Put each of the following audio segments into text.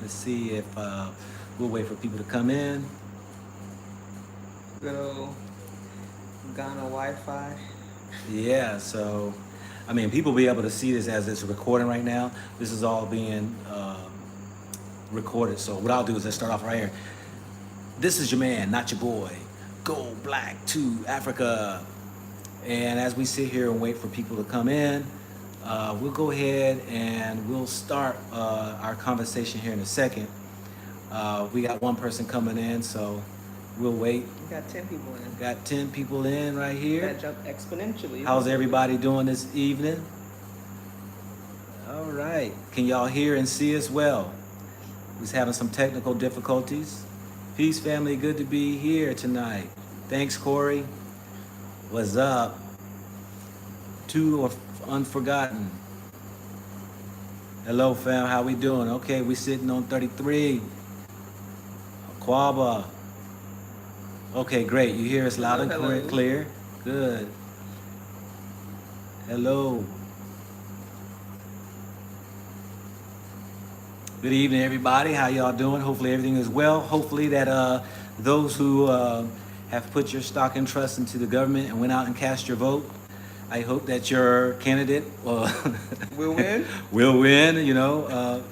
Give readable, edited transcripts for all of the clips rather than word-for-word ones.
Let's see if we'll wait for people to come in. Good old Ghana Wi-Fi. Yeah, so I mean, people will be able to see this as it's recording right now. This is all being recorded. So what I'll do is let's start off right here. This is your man, not your boy. Go black to Africa. And as we sit here and wait for people to come in, we'll go ahead and we'll start our conversation here in a second. We got one person coming in, so we'll wait. We got 10 people in. Got 10 people in right here. That jumped exponentially. How's everybody doing this evening? All right. Can y'all hear and see us well? We're having some technical difficulties. Peace, family. Good to be here tonight. Thanks, Corey. What's up? Two are unforgotten. Hello, fam. How we doing? Okay, we sitting on 33. Quaba. Okay, great. You hear us loud and Hello. clear? Good. Hello. Good evening, everybody. How y'all doing? Hopefully everything is well. Hopefully that those who have put your stock and trust into the government and went out and cast your vote, I hope that your candidate Will win. will win. You know,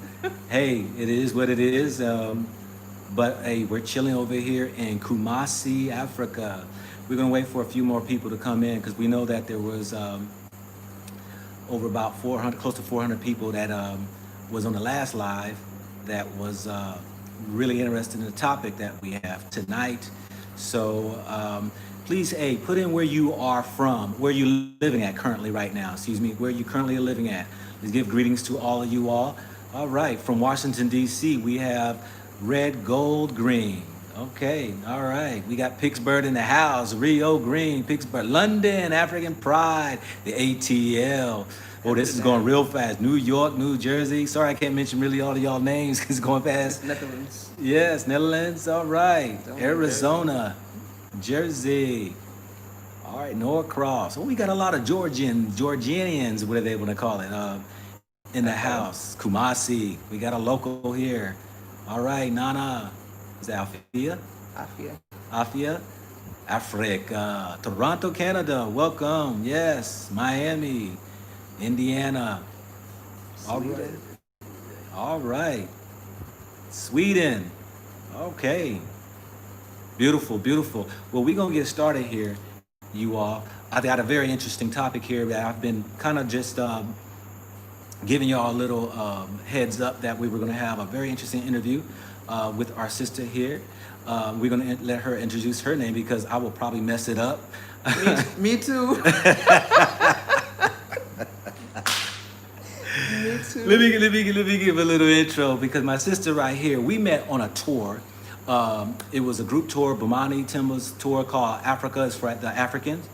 hey, it is what it is. But hey, we're chilling over here in Kumasi, Africa. We're gonna wait for a few more people to come in because we know that there was over about 400, close to 400 people that was on the last live that was really interested in the topic that we have tonight. So please, hey, put in where you are from, where you living at currently right now, excuse me, where you currently are living at. Let's give greetings to all of you all. All right, from Washington, D.C., we have red, gold, green. Okay, all right. We got Pittsburgh in the house, Rio Green, Pittsburgh, London, African Pride, the ATL. Oh, this is going real fast. New York, New Jersey. Sorry, I can't mention really all of y'all names because it's going fast. Netherlands. Yes, Netherlands. All right. Arizona, Arizona, Jersey. All right, Norcross. Oh, we got a lot of Georgians, whatever they want to call it, in the house. Kumasi. We got a local here. All right, Nana. Is that Alfia? Afia. Afia? Africa. Toronto, Canada. Welcome. Yes. Miami. Indiana. All right. Sweden. All right. Sweden. Okay. Beautiful, beautiful. Well, we're going to get started here, you all. I got a very interesting topic here that I've been kind of just giving y'all a little heads up that we were going to have a very interesting interview with our sister here. We're going to let her introduce her name because I will probably mess it up. Me too. Me too. Let me give a little intro because my sister right here, we met on a tour. It was a group tour, Bomani Timba's tour called Africa is for the Africans.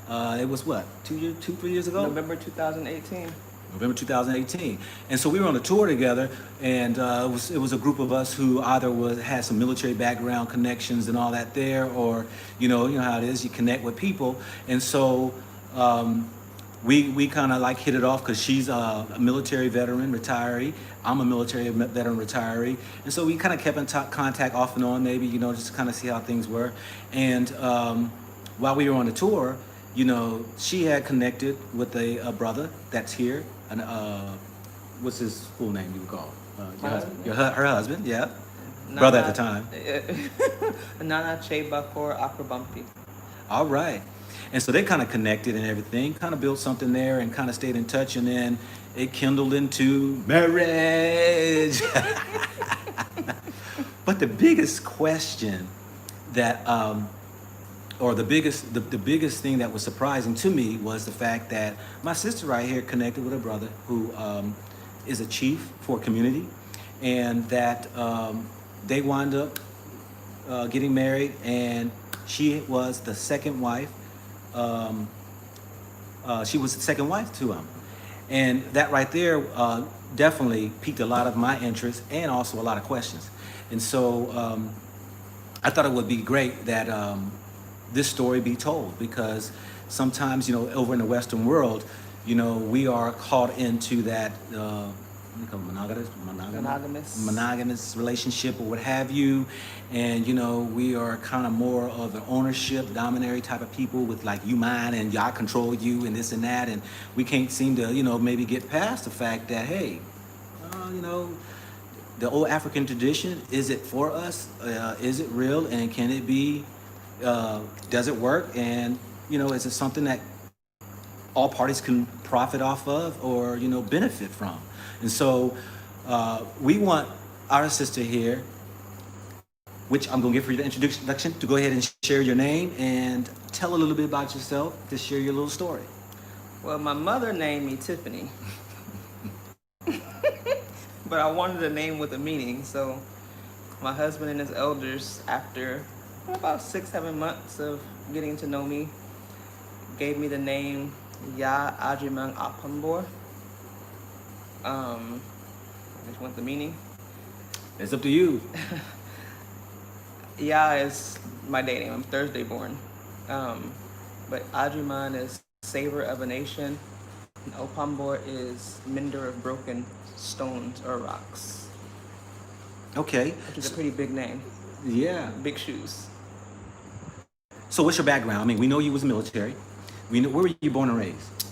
It was what, 3 years ago? November 2018. November 2018. And so we were on a tour together, and it was a group of us who either had some military background connections and all that there, or you know how it is, you connect with people. And so we kind of like hit it off because she's a military veteran retiree. I'm a military veteran retiree. And so we kind of kept in contact off and on, maybe, just to kind of see how things were. And while we were on the tour, she had connected with a brother that's here. And what's his full name you would call? Her husband, yeah. Brother at the time. Nana Chebakor Akrabampi. All right. And so they kind of connected and everything, kind of built something there and kind of stayed in touch. And then it kindled into marriage. But the biggest question that, or the biggest thing that was surprising to me was the fact that my sister right here connected with a brother who is a chief for a community, and that they wound up getting married, and she was the second wife. She was the second wife to him, and that right there definitely piqued a lot of my interest and also a lot of questions. And so I thought it would be great that this story be told, because sometimes over in the Western world, we are caught into that what do you call it, Monogamous. monogamous relationship or what have you. And, you know, we are kind of more of an ownership, dominatory type of people with like you mine and I control you and this and that. And we can't seem to, you know, maybe get past the fact that, hey, you know, the old African tradition, is it for us? Is it real? And can it be, does it work? And, you know, is it something that all parties can profit off of or, you know, benefit from? And so we want our sister here, which I'm going to give her the introduction, to go ahead and share your name and tell a little bit about yourself, to share your little story. Well, my mother named me Tiffany. But I wanted a name with a meaning, so my husband and his elders, after about 6-7 months of getting to know me, gave me the name Ya Ajimang Apambor. Which want the meaning? It's up to you. Ya is my day name. I'm Thursday born. But Ajuman is savor of a nation. And Opambor is mender of broken stones or rocks. Okay. Which is a pretty big name. Yeah. Big shoes. So what's your background? I mean, we know you was military. We know, where were you born and raised?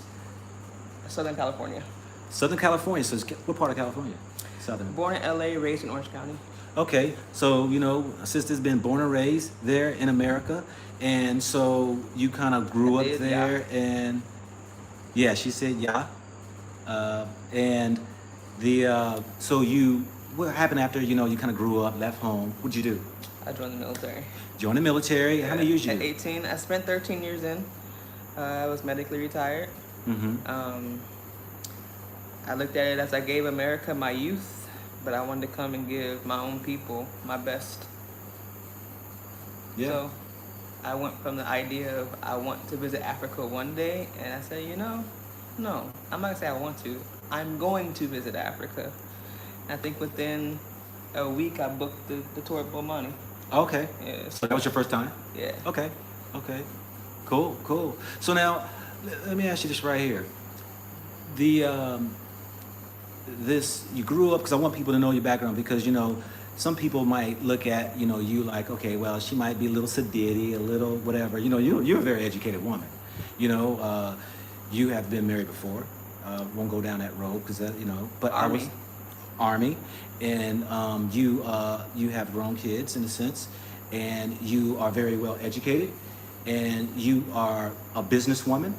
Southern California. Southern California. So what part of California? Southern. Born in LA, raised in Orange County. Okay, so you know, sister's been born and raised there in America, and so you kind of grew up there, and yeah, she said yeah, and the so you, what happened after you know you kind of grew up, left home? What'd you do? I joined the military. Joined the military. How many years you? At 18, I spent 13 years in. I was medically retired. Mm-hmm. I looked at it as I gave America my youth, but I wanted to come and give my own people my best. Yeah. So I went from the idea of I want to visit Africa one day, and I said, you know, no, I'm not gonna say I want to. I'm going to visit Africa. I think within a week I booked the tour of Bomani. Okay. Yeah. So that was your first time? Yeah. Okay. Okay. Cool. Cool. So now, let me ask you this right here. This you grew up, because I want people to know your background, because you know some people might look at you know you like, okay, well, she might be a little sedity, a little whatever, you know, you're a very educated woman, you know, you have been married before, won't go down that road because you know, but Army. I was Army, and you have grown kids in a sense, and you are very well educated, and you are a businesswoman.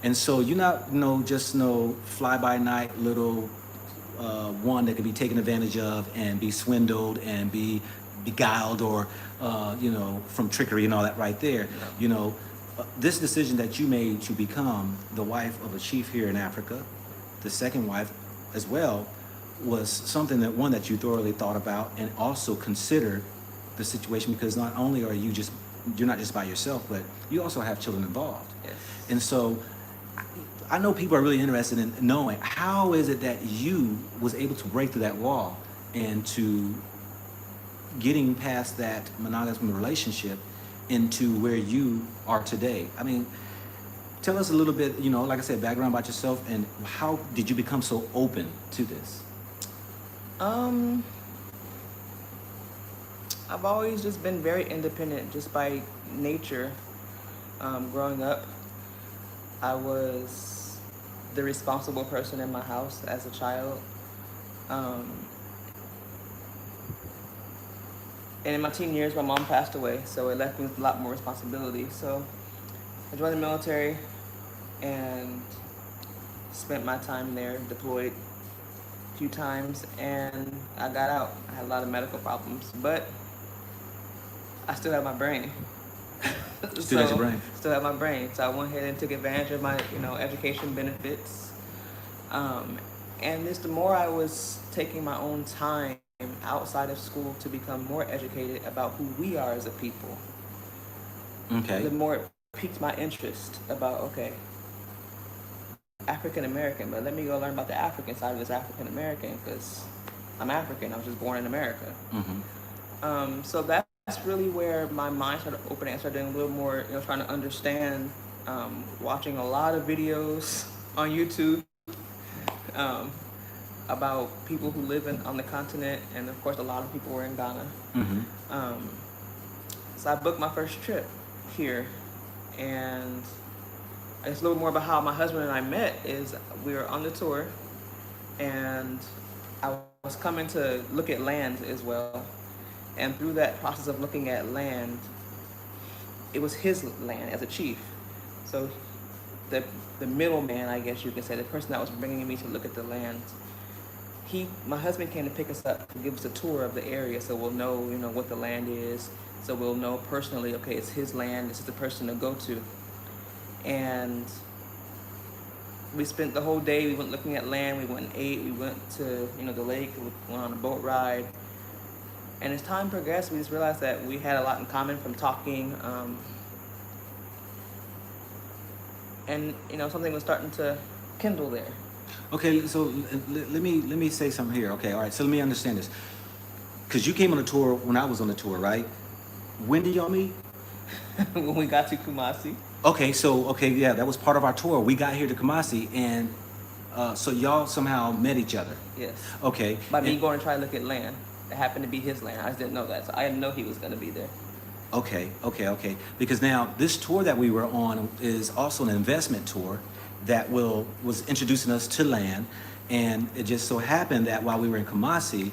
And so you're not just no fly-by-night little one that can be taken advantage of and be swindled and be beguiled or, you know, from trickery and all that right there. Yeah. You know, this decision that you made to become the wife of a chief here in Africa, the second wife as well, was something that one that you thoroughly thought about and also considered the situation, because not only are you're not just by yourself, but you also have children involved. Yes. And so I know people are really interested in knowing how is it that you was able to break through that wall and to getting past that monogamous relationship into where you are today. I mean, tell us a little bit, you know, like I said, background about yourself, and how did you become so open to this? I've always just been very independent, just by nature. Growing up, I was the responsible person in my house as a child. And in my teen years, my mom passed away, so it left me with a lot more responsibility. So I joined the military and spent my time there, deployed a few times, and I got out. I had a lot of medical problems, but I still have my brain. Still got your brain. Still have my brain. So I went ahead and took advantage of my, education benefits. And just the more I was taking my own time outside of school to become more educated about who we are as a people, Okay. the more it piqued my interest about, okay, African American, but let me go learn about the African side of this African American, because I'm African. I was just born in America. Mm-hmm. So that's really where my mind started opening. I started doing a little more, trying to understand, watching a lot of videos on YouTube, about people who live on the continent, and of course, a lot of people were in Ghana. Um, so I booked my first trip here, and it's a little more about how my husband and I met. Is we were on the tour, and I was coming to look at land as well, and through that process of looking at land, it was his land as a chief. So the middleman, I guess you could say, the person that was bringing me to look at the land, my husband came to pick us up to give us a tour of the area, so we'll know, what the land is. So we'll know personally, okay, it's his land. This is the person to go to. And we spent the whole day. We went looking at land. We went and ate. We went to, the lake. We went on a boat ride. And as time progressed, we just realized that we had a lot in common from talking. And something was starting to kindle there. Okay, so let me say something here. Okay, all right. So let me understand this, because you came on a tour when I was on the tour, right? When did y'all meet? When we got to Kumasi. Okay, yeah, that was part of our tour. We got here to Kumasi, and so y'all somehow met each other. Yes. Okay. By me going to try to look at land. It happened to be his land. I just didn't know that, so I didn't know he was going to be there. Okay. Because now this tour that we were on is also an investment tour that was introducing us to land, and it just so happened that while we were in Kumasi,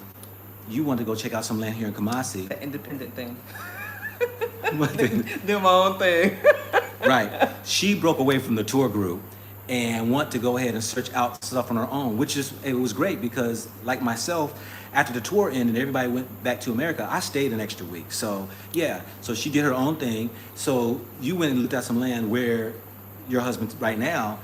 you wanted to go check out some land here in Kumasi. The independent thing. What thing? Do my own thing. Right. She broke away from the tour group and wanted to go ahead and search out stuff on her own, it was great because, like myself, after the tour ended, everybody went back to America. I stayed an extra week. So yeah, so she did her own thing. So you went and looked at some land where your husband right now,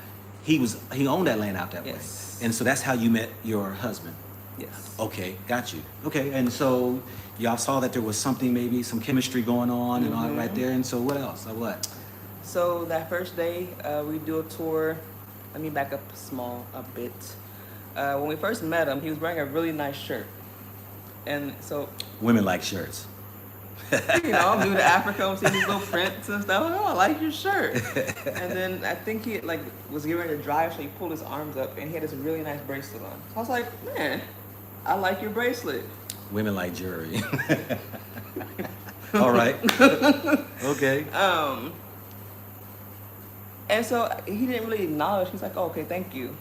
he owned that land out that way. And so that's how you met your husband. Yes. Okay, got you. Okay, and so y'all saw that there was something, maybe some chemistry going on and all that right there. And so what else? What? So that first day, we do a tour. Let me back up a bit. When we first met him, he was wearing a really nice shirt. And so... Women like shirts. I'm new to Africa. I'm seeing these little prints and stuff. Oh, I like your shirt. And then I think he was getting ready to drive, so he pulled his arms up, and he had this really nice bracelet on. So I was like, man, I like your bracelet. Women like jewelry. All right. Okay. And so he didn't really acknowledge. He's like, oh, okay, thank you.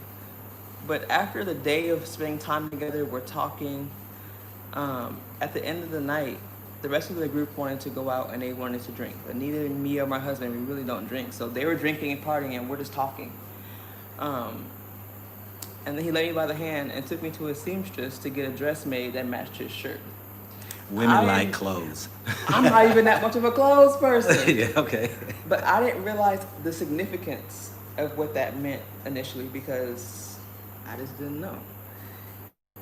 But after the day of spending time together, we're talking. At the end of the night, the rest of the group wanted to go out and they wanted to drink. But neither me or my husband, we really don't drink. So they were drinking and partying and we're just talking. And then he led me by the hand and took me to a seamstress to get a dress made that matched his shirt. Women like clothes. I'm not even that much of a clothes person. Yeah, okay. But I didn't realize the significance of what that meant initially because I just didn't know.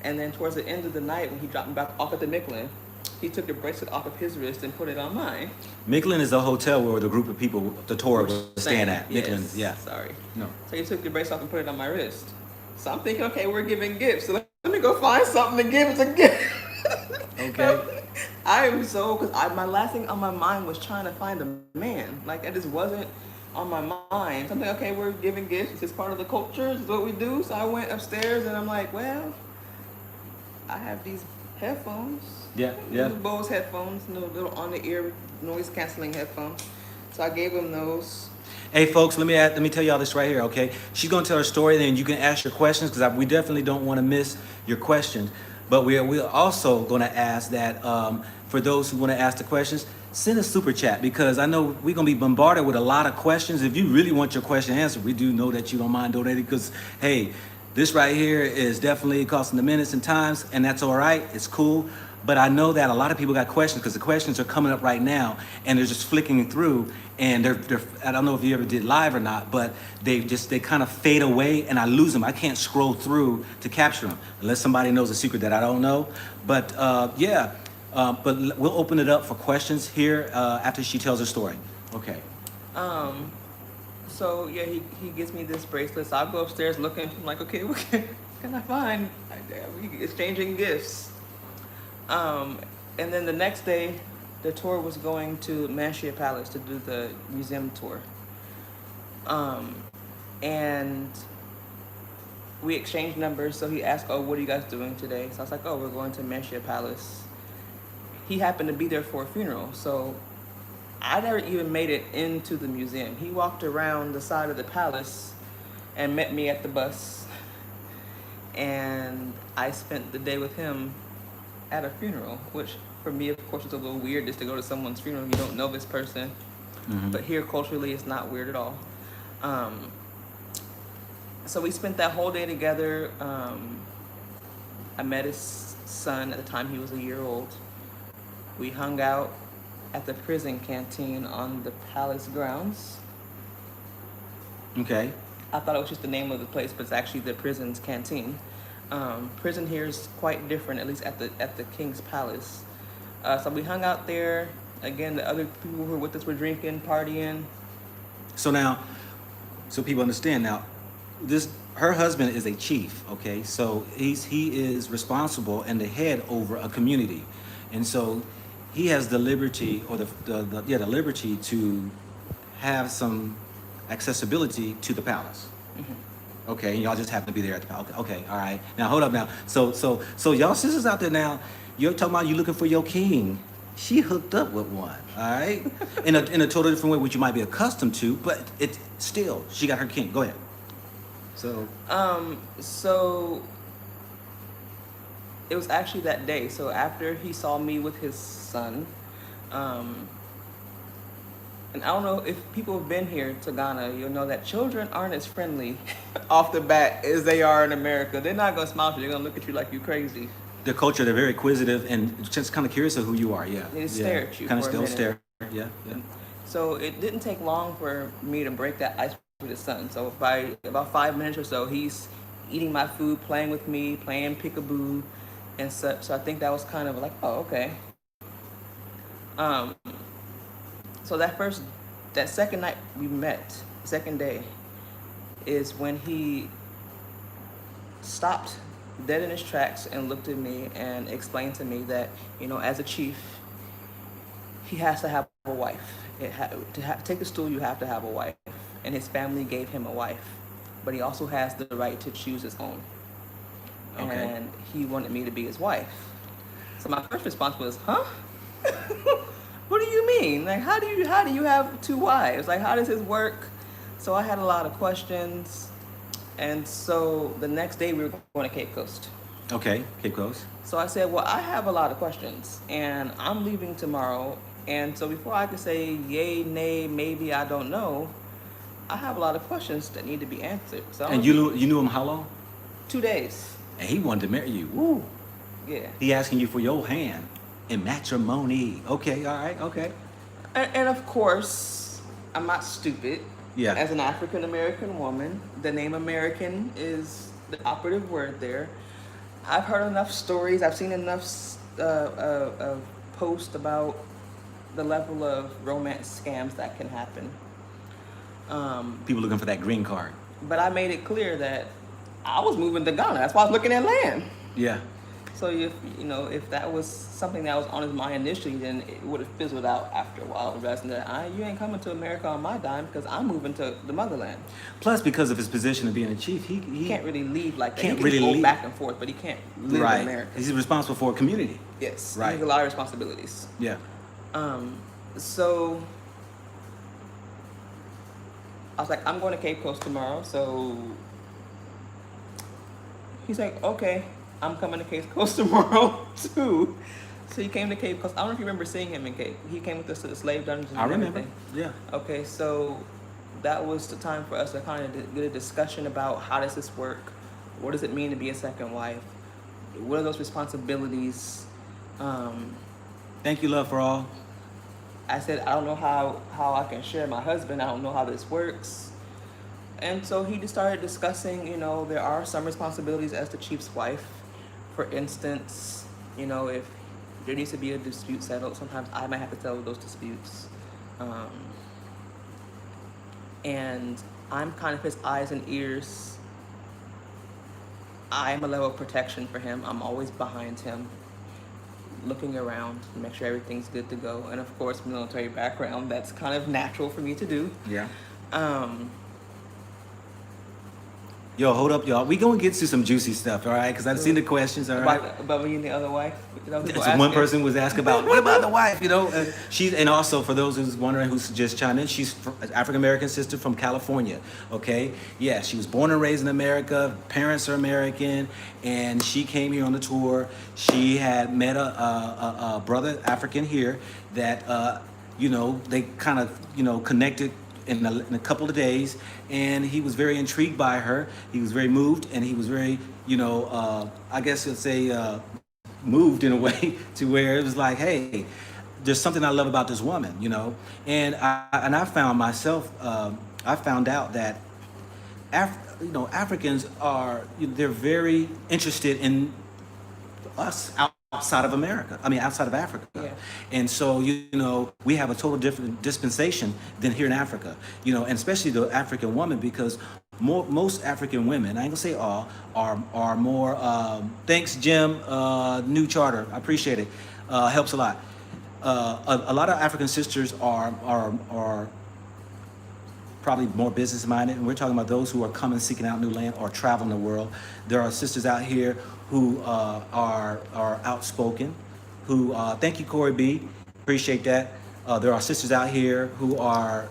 And then towards the end of the night, when he dropped me back off at the Michelin, he took the bracelet off of his wrist and put it on mine. Michelin is a hotel where the group of people, the tour was staying at. Yes. Michelin, yeah. Sorry. No. So he took the bracelet off and put it on my wrist. So I'm thinking, okay, we're giving gifts. So let me go find something to give as a gift. Okay. I am so, because my last thing on my mind was trying to find a man. It just wasn't on my mind. So I'm like, okay, we're giving gifts. It's part of the culture. This is what we do. So I went upstairs and I'm like, well, I have these headphones. Yeah. Little Bose headphones, little on-the-ear noise canceling headphones. So I gave him those. Hey folks, let me tell y'all this right here, okay? She's gonna tell her story, then you can ask your questions because we definitely don't want to miss your questions. But we're also gonna ask that for those who want to ask the questions, send a super chat because I know we're gonna be bombarded with a lot of questions. If you really want your question answered, we do know that you don't mind donating because hey, this right here is definitely costing the minutes and times, and that's all right. It's cool. But I know that a lot of people got questions because the questions are coming up right now and they're just flicking through and they're I don't know if you ever did live or not, but they kind of fade away and I lose them. I can't scroll through to capture them unless somebody knows a secret that I don't know. But but we'll open it up for questions here after she tells her story. Okay. So yeah, he gives me this bracelet. So I'll go upstairs looking. I'm like, okay, what can I find? We exchanging gifts. And then the next day, the tour was going to Manshia Palace to do the museum tour. And we exchanged numbers. So he asked, "Oh, what are you guys doing today?" So I was like, "Oh, we're going to Mesha Palace." He happened to be there for a funeral, so I never even made it into the museum. He walked around the side of the palace and met me at the bus, and I spent the day with him at a funeral, which for me, of course, is a little weird just to go to someone's funeral. You don't know this person, but here culturally, it's not weird at all. So we spent that whole day together. I met his son at the time he was a year old. We hung out at the prison canteen on the palace grounds. Okay. I thought it was just the name of the place, but it's actually the prison's canteen. Prison here is quite different, at least at the king's palace. So we hung out there. Again, the other people who were with us were drinking, partying. So now, so people understand now, her husband is a chief, okay? So he is responsible and the head over a community. And so he has the liberty, or the liberty to have some accessibility to the palace. Okay, and y'all just happen to be there at the palace. Okay, all right. Now hold up now. So y'all sisters out there now, you're talking about you looking for your king. She hooked up with one, all right? in a totally different way, which you might be accustomed to, but it still, she got her king. Go ahead. So it was actually that day. So after he saw me with his son, and I don't know if people have been here to Ghana, you'll know that children aren't as friendly off the bat as they are in America. They're not gonna smile at you. They're gonna look at you like you're crazy. The culture, they're very inquisitive and just kind of curious of who you are. Yeah. They just stare at you. Kind of for a still minute. stare. Yeah. So it didn't take long for me to break that ice with his son. So by about 5 minutes or so, he's eating my food, playing with me, playing peekaboo and such. So I think that was kind of like, oh, okay. So that second night we met, second day, is when he stopped dead in his tracks and looked at me and explained to me that, as a chief, he has to have a wife. To take the stool, you have to have a wife. And his family gave him a wife, but he also has the right to choose his own. Okay. And he wanted me to be his wife. So my first response was, huh? What do you mean? Like, how do you have two wives? Like, how does this work? So I had a lot of questions. And so the next day we were going to Cape Coast. Okay, Cape Coast. So I said, well, I have a lot of questions and I'm leaving tomorrow. And so before I could say yay, nay, maybe, I don't know, I have a lot of questions that need to be answered. So and you knew him how long? 2 days. And he wanted to marry you. Woo. Yeah. He asking you for your hand in matrimony. Okay, all right, okay. And of course, I'm not stupid. Yeah. As an African American woman, the name American is the operative word there. I've heard enough stories. I've seen enough posts about the level of romance scams that can happen. People looking for that green card. But I made it clear that I was moving to Ghana. That's why I was looking at land. Yeah. So if that was something that was on his mind initially, then it would have fizzled out after a while. Realizing that you ain't coming to America on my dime because I'm moving to the motherland. Plus, because of his position of being a chief, he can't really leave like that. Can't he can really go leave back and forth, but he can't live right. in America. He's responsible for a community. Yes. Right. He has a lot of responsibilities. Yeah. So I was like, I'm going to Cape Coast tomorrow. So he's like, okay, I'm coming to Cape Coast tomorrow too. So he came to Cape Coast. I don't know if you remember seeing him in Cape. He came with us to the slave dungeons and I remember. everything. Yeah. Okay, so that was the time for us to kind of get a discussion about how does this work? What does it mean to be a second wife? What are those responsibilities? Thank you, love for all. I said, I don't know how I can share my husband. I don't know how this works. And so he just started discussing, there are some responsibilities as the chief's wife. For instance, if there needs to be a dispute settled, sometimes I might have to settle those disputes. And I'm kind of his eyes and ears. I'm a level of protection for him. I'm always behind him, looking around to make sure everything's good to go. And of course, military background, that's kind of natural for me to do. Yeah. Yo, hold up, y'all. We gonna get to some juicy stuff, all right? Because I've seen the questions, all right? About me and the other wife. You know, people So one asking. person was asking about what about the wife, you know? And also for those who's wondering who's just chiming in, she's an African American sister from California. Okay, yeah, she was born and raised in America. Parents are American, and she came here on the tour. She had met a brother African here that you know, they kind of, you know, connected in a couple of days, and he was very intrigued by her. He was very moved, and he was very, you know, I guess you'll say, moved in a way to where it was like, hey, there's something I love about this woman, you know. And I found myself, I found out that you know, Africans are, they're very interested in us outside of America. I mean, outside of Africa. Yeah. And so, you know, we have a total different dispensation than here in Africa, you know, and especially the African woman, because most African women, I ain't gonna say all, are more, thanks Jim, new charter, I appreciate it, helps a lot. A lot of African sisters are probably more business minded, and we're talking about those who are coming seeking out new land or traveling the world. There are sisters out here who are outspoken, who thank you Corey B, appreciate that. There are sisters out here who are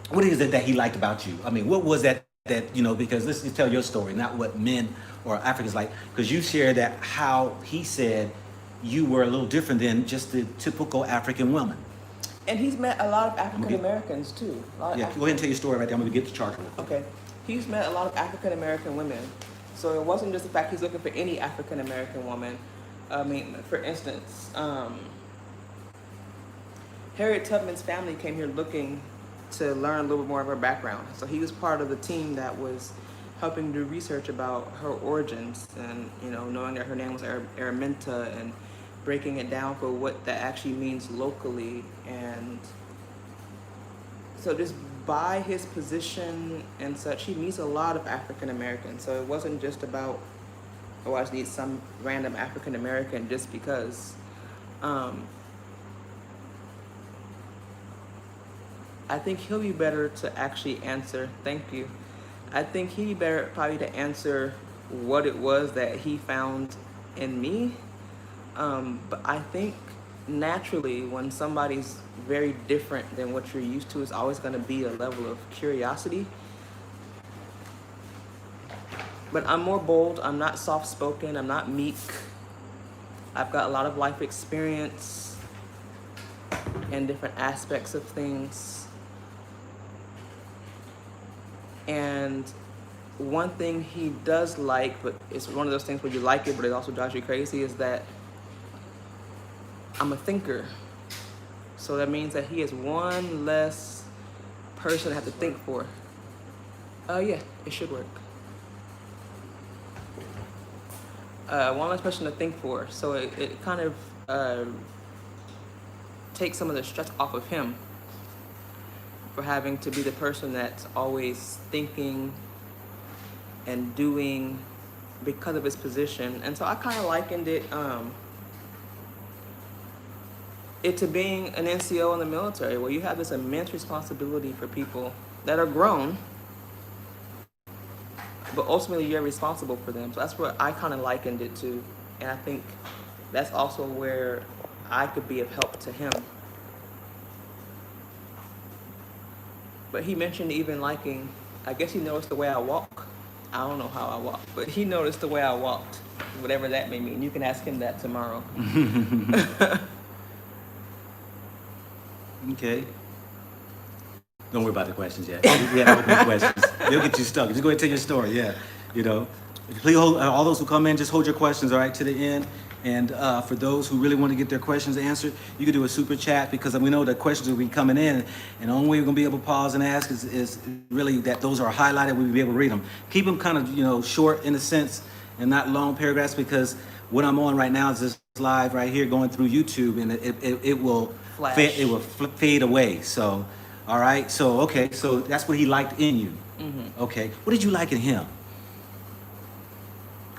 what is it that he liked about you? I mean, what was that you know, because let's just tell your story, not what men or Africans like, because you shared that how he said you were a little different than just the typical African woman. And he's met a lot of African Americans too. Yeah, go ahead and tell your story right there. I'm gonna get the chart. Okay. He's met a lot of African American women. So it wasn't just the fact he's looking for any African American woman. I mean, for instance, Harriet Tubman's family came here looking to learn a little bit more of her background. So he was part of the team that was helping do research about her origins, and, you know, knowing that her name was Araminta, and breaking it down for what that actually means locally. And so just by his position and such, he meets a lot of African Americans. So it wasn't just about, oh, I just need some random African American just because. I think he'll be better to actually answer, thank you. I think he'd be better probably to answer what it was that he found in me. But I think naturally when somebody's very different than what you're used to, it's always going to be a level of curiosity. But I'm more bold. I'm not soft-spoken. I'm not meek. I've got a lot of life experience and different aspects of things. And one thing he does like, but it's one of those things where you like it, but it also drives you crazy, is that I'm a thinker. So that means that he is one less person to have to think for. Yeah, it should work. One less person to think for. So it kind of takes some of the stress off of him for having to be the person that's always thinking and doing because of his position. And so I kind of likened it to being an NCO in the military, where you have this immense responsibility for people that are grown, but ultimately you're responsible for them. So that's what I kind of likened it to. And I think that's also where I could be of help to him. But he mentioned even liking, I guess he noticed the way I walk. I don't know how I walk, but he noticed the way I walked, whatever that may mean. You can ask him that tomorrow. Okay. Don't worry about the questions yet. We haven't opened the questions. They'll get you stuck. Just go ahead and tell your story. Yeah, you know. Please hold, all those who come in, just hold your questions, all right, to the end. And for those who really want to get their questions answered, you can do a super chat, because we know the questions will be coming in, and the only way we're going to be able to pause and ask is really that those are highlighted, we'll be able to read them. Keep them kind of, you know, short in a sense and not long paragraphs, because what I'm on right now is this live right here going through YouTube, and it will fade away. So, all right. So, okay. So that's what he liked in you. Mm-hmm. Okay. What did you like in him?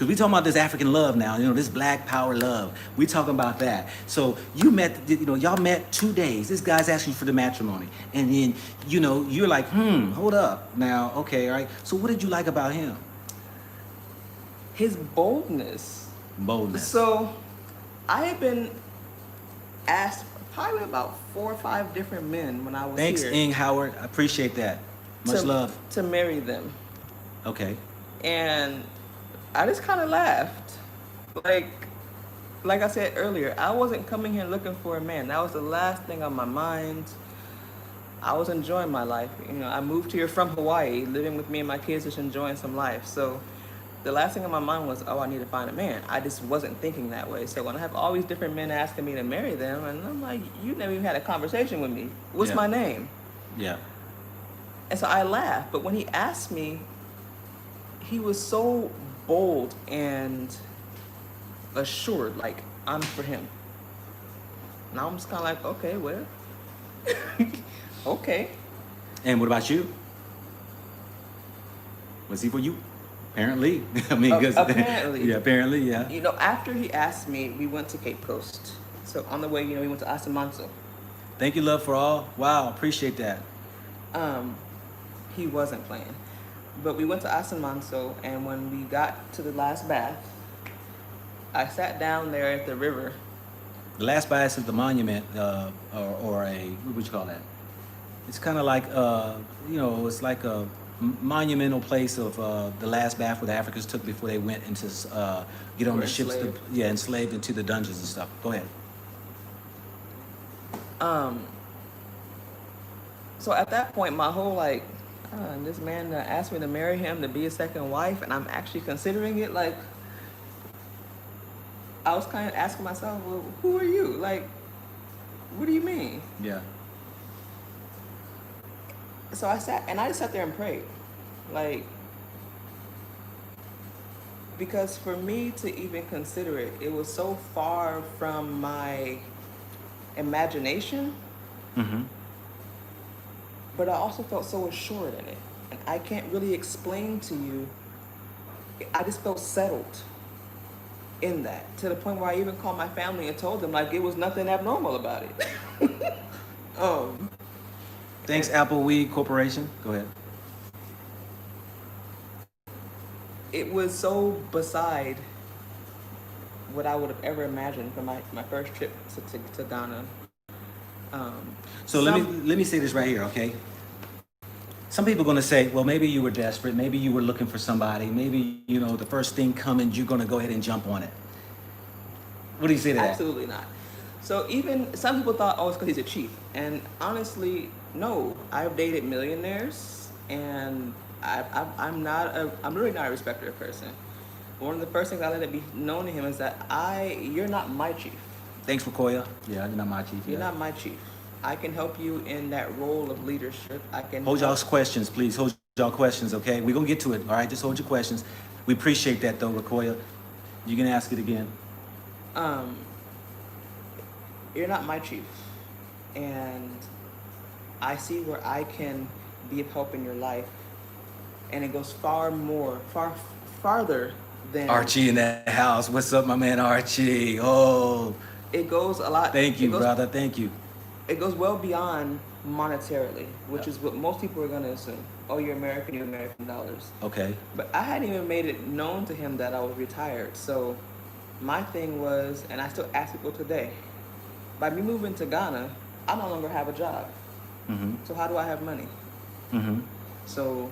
Because we talking about this African love now, this black power love. We talking about that. So you met, y'all met 2 days. This guy's asking you for the matrimony. And then, you're like, hold up. Now, okay, all right. So what did you like about him? His boldness. Boldness. So I had been asked probably about 4 or 5 different men when I was Thanks, here. Ing Howard. I appreciate that. Much love. To marry them. Okay. And I just kind of laughed. Like I said earlier, I wasn't coming here looking for a man. That was the last thing on my mind. I was enjoying my life. I moved here from Hawaii, living with me and my kids, just enjoying some life. So the last thing on my mind was, I need to find a man. I just wasn't thinking that way. So when I have all these different men asking me to marry them, and I'm like, you never even had a conversation with me. What's my name? Yeah. And so I laughed. But when he asked me, he was so bold and assured, like, I'm for him. Now I'm just kind of like, okay, well, okay. And what about you? Was he for you? Apparently. I mean, apparently. Yeah, apparently, yeah. After he asked me, we went to Cape Coast. So on the way, we went to Asamanso. Thank you, love for all. Wow, appreciate that. He wasn't playing. But we went to Asamanso, and when we got to the last bath, I sat down there at the river. The last bath is the monument, or a, what would you call that? It's kind of like, it's like a monumental place of the last bath where the Africans took before they went into, get on the ships, enslaved into the dungeons and stuff. Go ahead. So at that point, my whole this man asked me to marry him to be his second wife, and I'm actually considering it. Like, I was kind of asking myself, well, who are you? Like, what do you mean? Yeah. So I just sat there and prayed, like, because for me to even consider it, it was so far from my imagination. Mm-hmm. But I also felt so assured in it. And I can't really explain to you, I just felt settled in that, to the point where I even called my family and told them, like, it was nothing abnormal about it. Thanks, Appleweed Corporation. Go ahead. It was so beside what I would have ever imagined for my first trip to Ghana. So let me say this right here, okay? Some people are gonna say, well, maybe you were desperate, maybe you were looking for somebody, maybe the first thing coming, you're gonna go ahead and jump on it. What do you say to that? Absolutely not. So even some people thought, it's because he's a chief, and honestly, no. I've dated millionaires, and I'm really not a respecter of person. One of the first things I let it be known to him is that you're not my chief. Thanks, Rakoya. Yeah, you're not my chief. You're not my chief. I can help you in that role of leadership. I can hold y'all's questions, please. Hold y'all questions, okay? We're gonna get to it. All right, just hold your questions. We appreciate that, though, Rakoya. You can ask it again. You're not my chief, and I see where I can be of help in your life, and it goes farther than Archie in that house. What's up, my man Archie? Oh, it goes a lot. Thank you, brother. Thank you. It goes well beyond monetarily, which is what most people are going to assume. Oh, you're American, you American dollars. Okay. But I hadn't even made it known to him that I was retired. So my thing was, and I still ask people today, by me moving to Ghana, I no longer have a job. Mm-hmm. So how do I have money? Mm-hmm. So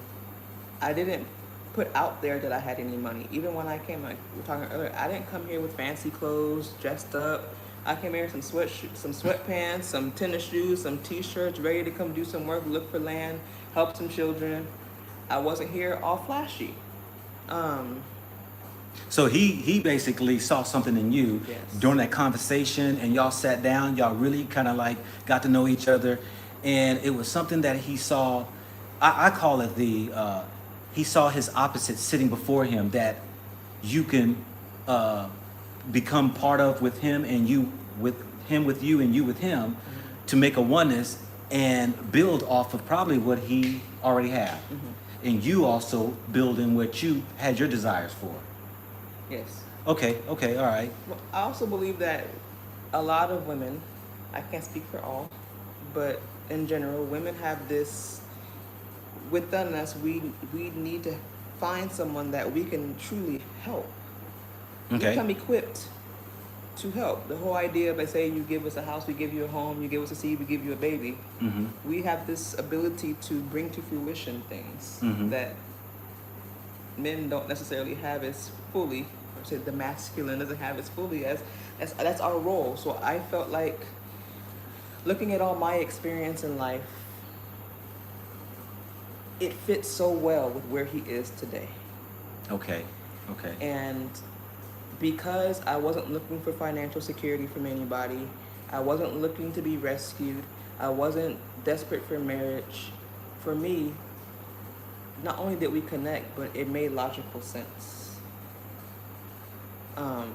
I didn't put out there that I had any money. Even when I came, like we were talking earlier, I didn't come here with fancy clothes, dressed up. I came here in some sweatpants, some tennis shoes, some t-shirts, ready to come do some work, look for land, help some children. I wasn't here all flashy. So he basically saw something in you during that conversation, and y'all sat down, y'all really kind of like got to know each other, and it was something that he saw. I call it he saw his opposite sitting before him that you can become part of with him, and you with him with you, and you with him, to make a oneness and build off of probably what he already had, and you also building what you had your desires for. Yes. Okay, okay, all right. Well, I also believe that a lot of women, I can't speak for all, but in general, women have this within us. We need to find someone that we can truly help. We Okay. come equipped to help. The whole idea of, like, say, you give us a house, we give you a home, you give us a seed, we give you a baby. Mm-hmm. We have this ability to bring to fruition things Mm-hmm. that men don't necessarily have as fully, or say the masculine doesn't have as fully as that's our role. So I felt like looking at all my experience in life, it fits so well with where he is today. Okay. Okay. And because I wasn't looking for financial security from anybody, I wasn't looking to be rescued, I wasn't desperate for marriage. For me, not only did we connect, but it made logical sense. Um,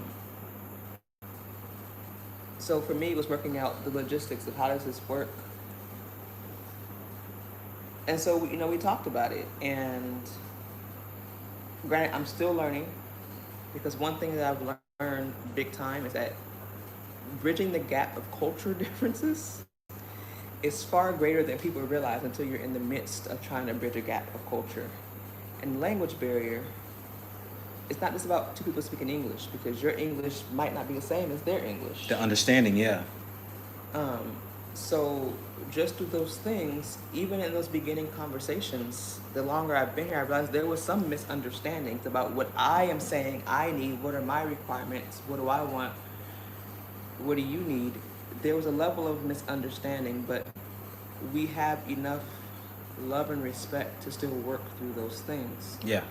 so for me, it was working out the logistics of how does this work. And so, we talked about it. And granted, I'm still learning, because one thing that I've learned big time is that bridging the gap of culture differences is far greater than people realize until you're in the midst of trying to bridge a gap of culture. And language barrier, it's not just about two people speaking English, because your English might not be the same as their English. The understanding, yeah. So just through those things, even in those beginning conversations, the longer I've been here, I realized there was some misunderstandings about what I am saying I need, what are my requirements, what do I want, what do you need. There was a level of misunderstanding, but we have enough love and respect to still work through those things. Yeah.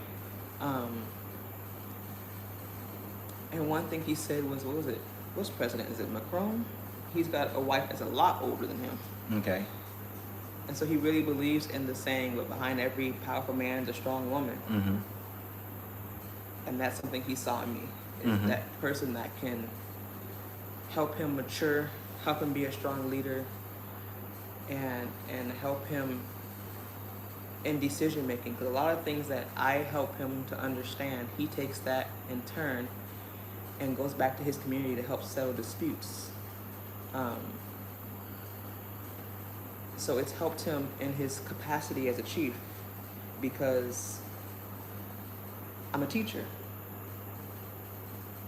And one thing he said was, what was it? What's president? Is it Macron? He's got a wife that's a lot older than him. Okay. And so he really believes in the saying, but behind every powerful man is a strong woman. Mm-hmm. And that's something he saw in me, is Mm-hmm. that person that can help him mature, help him be a strong leader, and help him in decision making. Because a lot of things that I help him to understand, he takes that in turn and goes back to his community to help settle disputes. So it's helped him in his capacity as a chief, because I'm a teacher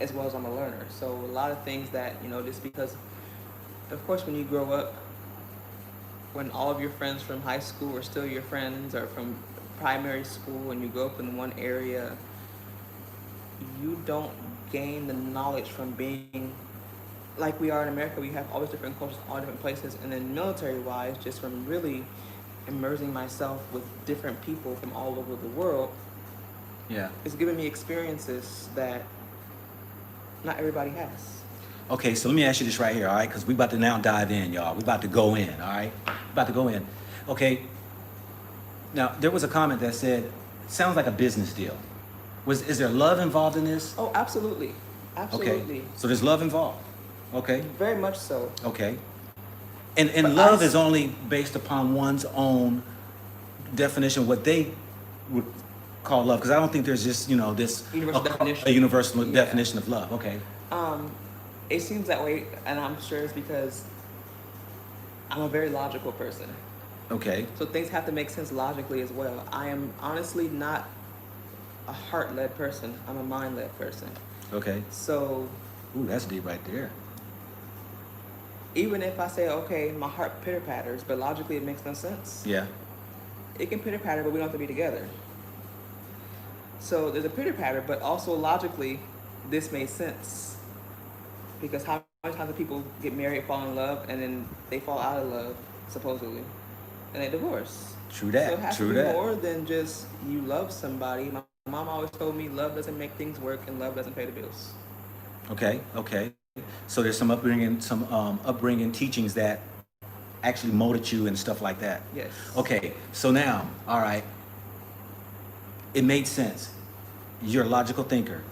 as well as I'm a learner. So a lot of things that, just because, of course, when you grow up, when all of your friends from high school are still your friends, or from primary school, and you grow up in one area, you don't gain the knowledge from being like we are in America. We have all these different cultures, all different places. And then military-wise, just from really immersing myself with different people from all over the world, Yeah. it's given me experiences that not everybody has. Okay, so let me ask you this right here, all right? Because we about to now dive in, y'all. We about to go in, all right? About to go in. Okay. Now, there was a comment that said, sounds like a business deal. Is there love involved in this? Oh, absolutely. Absolutely. Okay. So there's love involved. Okay. Very much so. Okay. And But love is only based upon one's own definition of what they would call love. Because I don't think there's just, this Universal definition. a universal Yeah. definition of love. Okay. It seems that way, and I'm sure it's because I'm a very logical person. Okay. So things have to make sense logically as well. I am honestly not a heart-led person. I'm a mind-led person. Okay. So Ooh, that's deep right there. even if I say, okay, my heart pitter-patters, but logically it makes no sense, Yeah. it can pitter-patter, but we don't have to be together. So there's a pitter-patter, but also logically, this made sense. Because how many times do people get married, fall in love, and then they fall out of love, supposedly, and they divorce? True that. So it has True to be that. more than just you love somebody. My mom always told me love doesn't make things work, and love doesn't pay the bills. Okay. Okay. So there's some upbringing teachings that actually molded you and stuff like that. Yes. Okay. So now, all right. It made sense. You're a logical thinker.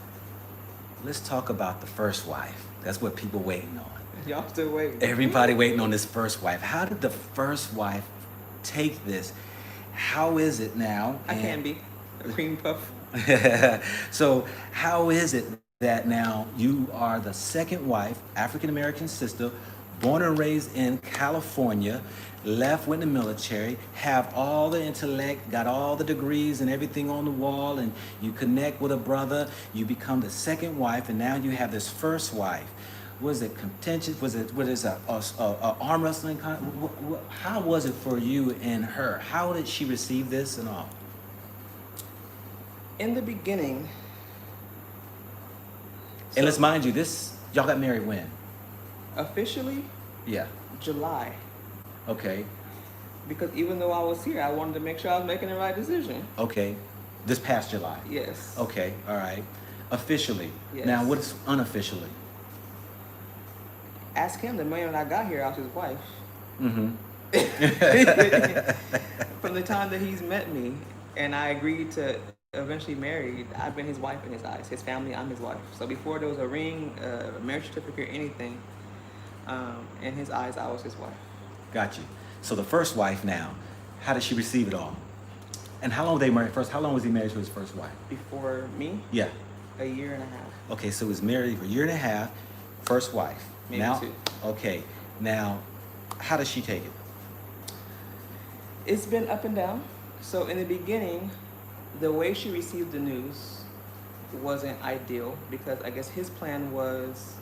Let's talk about the first wife. That's what people waiting on. Y'all still waiting. Everybody waiting on this first wife. How did the first wife take this? How is it now? I can be a cream puff. So how is it that now you are the second wife, African American sister, born and raised in California, left with the military, have all the intellect, got all the degrees and everything on the wall, and you connect with a brother, you become the second wife, and now you have this first wife. Was it contentious? Was it a arm wrestling? How was it for you and her? How did she receive this and all? In the beginning, And let's mind you, y'all got married when? officially, Yeah. July. Okay. Because even though I was here, I wanted to make sure I was making the right decision. Okay. This past July. Yes. Okay. All right. Officially. Yes. Now, what is unofficially? Ask him. The moment I got here, I was his wife. Mm-hmm. From the time that he's met me, and I agreed to eventually marry, I've been his wife in his eyes. His family, I'm his wife. So before there was a ring, a marriage certificate, anything, in his eyes, I was his wife. Got you. So the first wife now, how did she receive it all? And how long were they married first? How long was he married to his first wife? Before me, Yeah. a year and a half. Okay, so he was married for a year and a half, first wife. Maybe now, 2. Okay. Now, how does she take it? It's been up and down. So in the beginning, the way she received the news wasn't ideal because I guess his plan was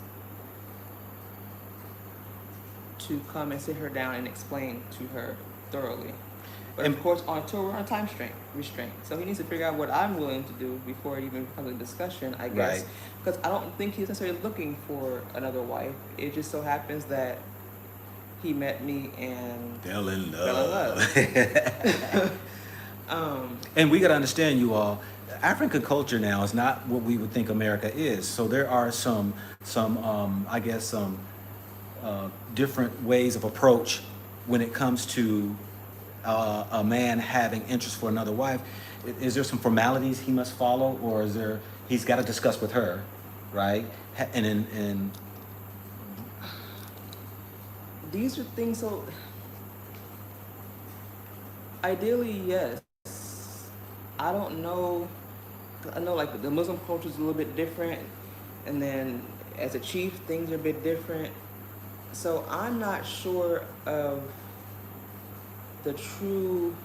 to come and sit her down and explain to her thoroughly. But And- of course, we're on a time restraint. So he needs to figure out what I'm willing to do before it even becomes a discussion, I guess. Right. Because I don't think he's necessarily looking for another wife. It just so happens that he met me and Fell in love. And we got to understand, you all, African culture now is not what we would think America is. So there are some different ways of approach when it comes to a man having interest for another wife. Is there some formalities he must follow, or is there he's got to discuss with her, right? And these are things. So ideally, yes. I don't know. I know like the Muslim culture is a little bit different, and then as a chief, things are a bit different. So I'm not sure of the true.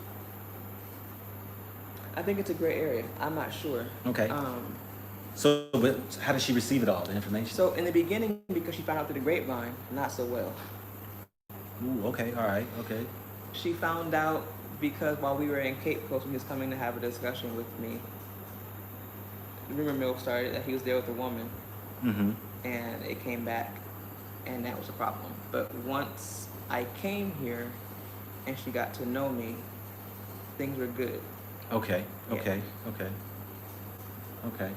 I think it's a gray area. I'm not sure. okay. So, but how did she receive it all, the information? So in the beginning, because she found out through the grapevine, not so well. Ooh, okay, all right, okay. She found out because while we were in Cape Coast, when he was coming to have a discussion with me, the rumor mill started that he was there with a woman, Mm-hmm. and it came back, and that was a problem. But once I came here, and she got to know me, things were good. Okay, Yeah. okay, okay, okay.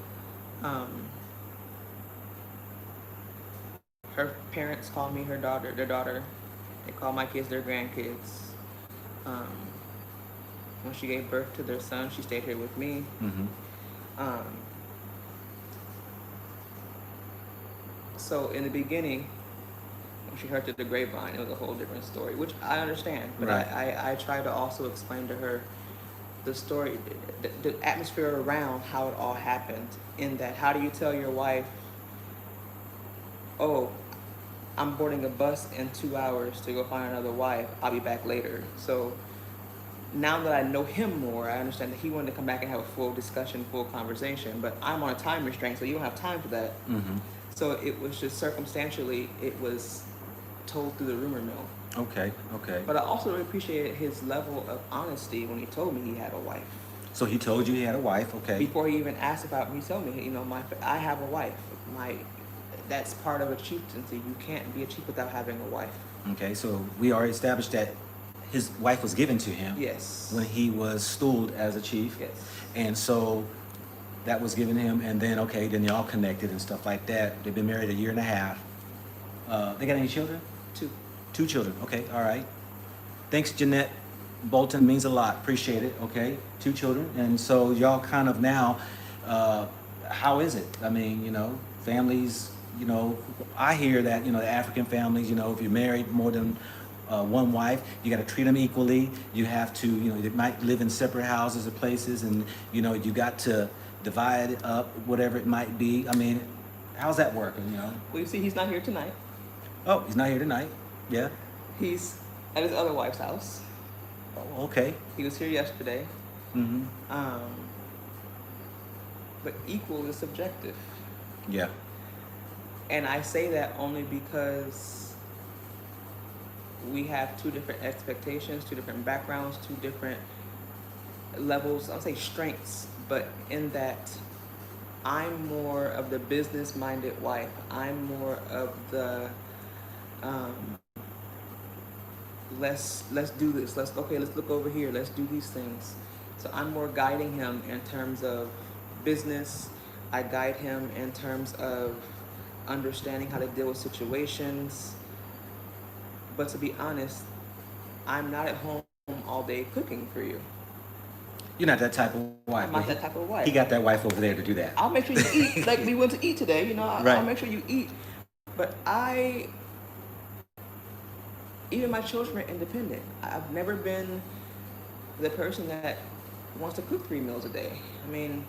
Her parents call me their daughter. They call my kids their grandkids. When she gave birth to their son, she stayed here with me. Mm-hmm. So in the beginning, when she heard through the grapevine, it was a whole different story, which I understand. But Right. I try to also explain to her the story, the atmosphere around how it all happened. In that, how do you tell your wife, oh, I'm boarding a bus in 2 hours to go find another wife. I'll be back later. So now that I know him more, I understand that he wanted to come back and have a full discussion, full conversation. But I'm on a time restraint, so you don't have time for that. Mm-hmm. So it was just circumstantially, it was told through the rumor mill. Okay, okay. But I also really appreciated his level of honesty when he told me he had a wife. So he told you he had a wife, okay. Before he even asked about me, he told me, I have a wife. That's part of a chieftaincy. You can't be a chief without having a wife. Okay, so we already established that his wife was given to him Yes. when he was schooled as a chief. Yes. And so that was given him, and then, okay, then y'all connected and stuff like that. They've been married a year and a half. They got any children? 2. 2 children, okay, all right. Thanks, Jeanette Bolton, means a lot, appreciate it, okay? 2 children, and so y'all kind of now, how is it? I mean, families, I hear that, the African families, if you're married more than one wife, you got to treat them equally. You have to, they might live in separate houses or places, and, you got to divide it up, whatever it might be. I mean, How's that working, you know? Well, you see, he's not here tonight. Oh, he's not here tonight. Yeah. He's at his other wife's house. Oh, okay. He was here yesterday. Mm-hmm. But equal is subjective. Yeah. And I say that only because we have two different expectations, two different backgrounds, two different levels, I'll say strengths, but in that I'm more of the business-minded wife. I'm more of the let's do this. Let's look over here. Let's do these things. So I'm more guiding him in terms of business. I guide him in terms of understanding how to deal with situations. But to be honest, I'm not at home all day cooking for you. You're not that type of wife. I'm not that type of wife. He got that wife over there to do that. I'll make sure you eat. Like we went to eat today, you know, Right. I'll make sure you eat. But even my children are independent. I've never been the person that wants to cook 3 meals a day. I mean,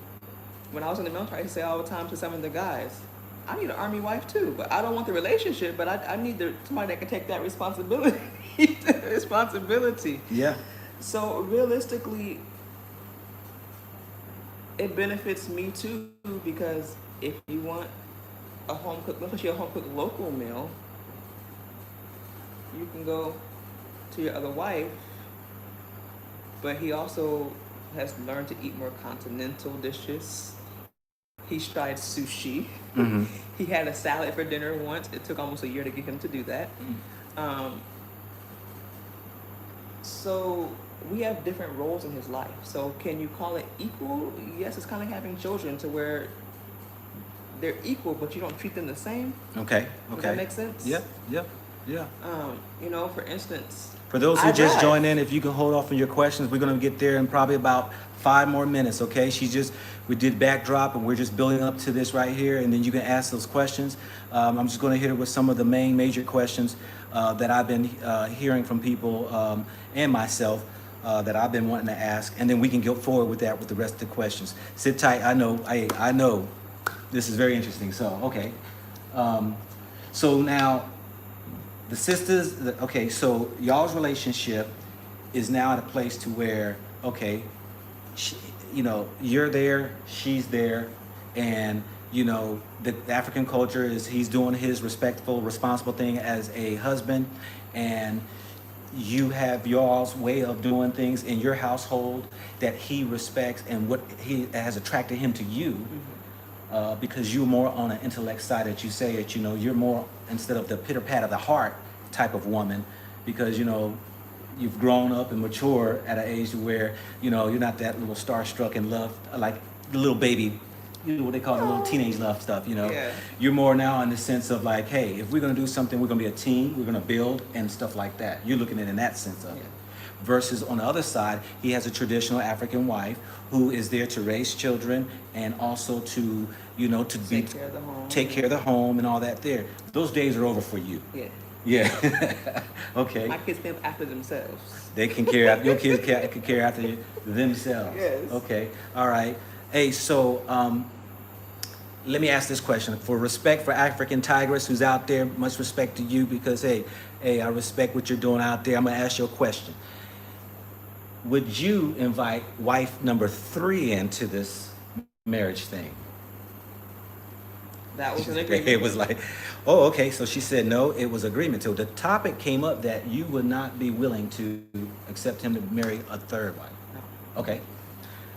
when I was in the military, I used to say all the time to some of the guys, I need an army wife too, but I don't want the relationship, but I need somebody that can take that responsibility. Yeah. So realistically, it benefits me too, because if you want a home cooked, especially a home cooked local meal, you can go to your other wife, but he also has learned to eat more continental dishes. He's tried sushi. Mm-hmm. He had a salad for dinner once. It took almost a year to get him to do that. So we have different roles in his life. So can you call it equal? Yes, it's kind of having children to where they're equal, but you don't treat them the same. Okay. Does that make sense? Yeah. You know, for instance, For those who just drive. joined in, if you can hold off on your questions, we're going to get there in probably about 5 more minutes, okay? We did backdrop and we're just building up to this right here, and then you can ask those questions. I'm just going to hit her with some of the main major questions that I've been hearing from people and myself that I've been wanting to ask, and then we can go forward with that with the rest of the questions. Sit tight. I know this is very interesting. So, okay. So now, the sisters, okay, so y'all's relationship is now at a place to where, okay, you're there, she's there, and, the African culture is he's doing his respectful, responsible thing as a husband, and you have y'all's way of doing things in your household that he respects and what he has attracted him to you. Because you're more on an intellect side that you say it, you're more, instead of the pitter pat of the heart type of woman, because, you've grown up and mature at an age where, you're not that little starstruck and love, like the little baby, what they call the little teenage love stuff, Yeah. You're more now in the sense of like, hey, if we're going to do something, we're going to be a team, we're going to build and stuff like that. You're looking at it in that sense of it. Versus on the other side, he has a traditional African wife who is there to raise children and also to, to take care of the home. take care of the home and all that there. Those days are over for you. Yeah. Yeah. Okay. My kids came after themselves. They can carry out, your kids can carry after themselves. Yes. Okay. All right. Hey, so let me ask this question. For respect for African Tigress who's out there, much respect to you because, hey, I respect what you're doing out there. I'm going to ask you a question. Would you invite wife number 3 into this marriage thing? That was an agreement. It was like, oh, okay. So she said no, it was agreement. So the topic came up that you would not be willing to accept him to marry a 3rd wife. No. Okay.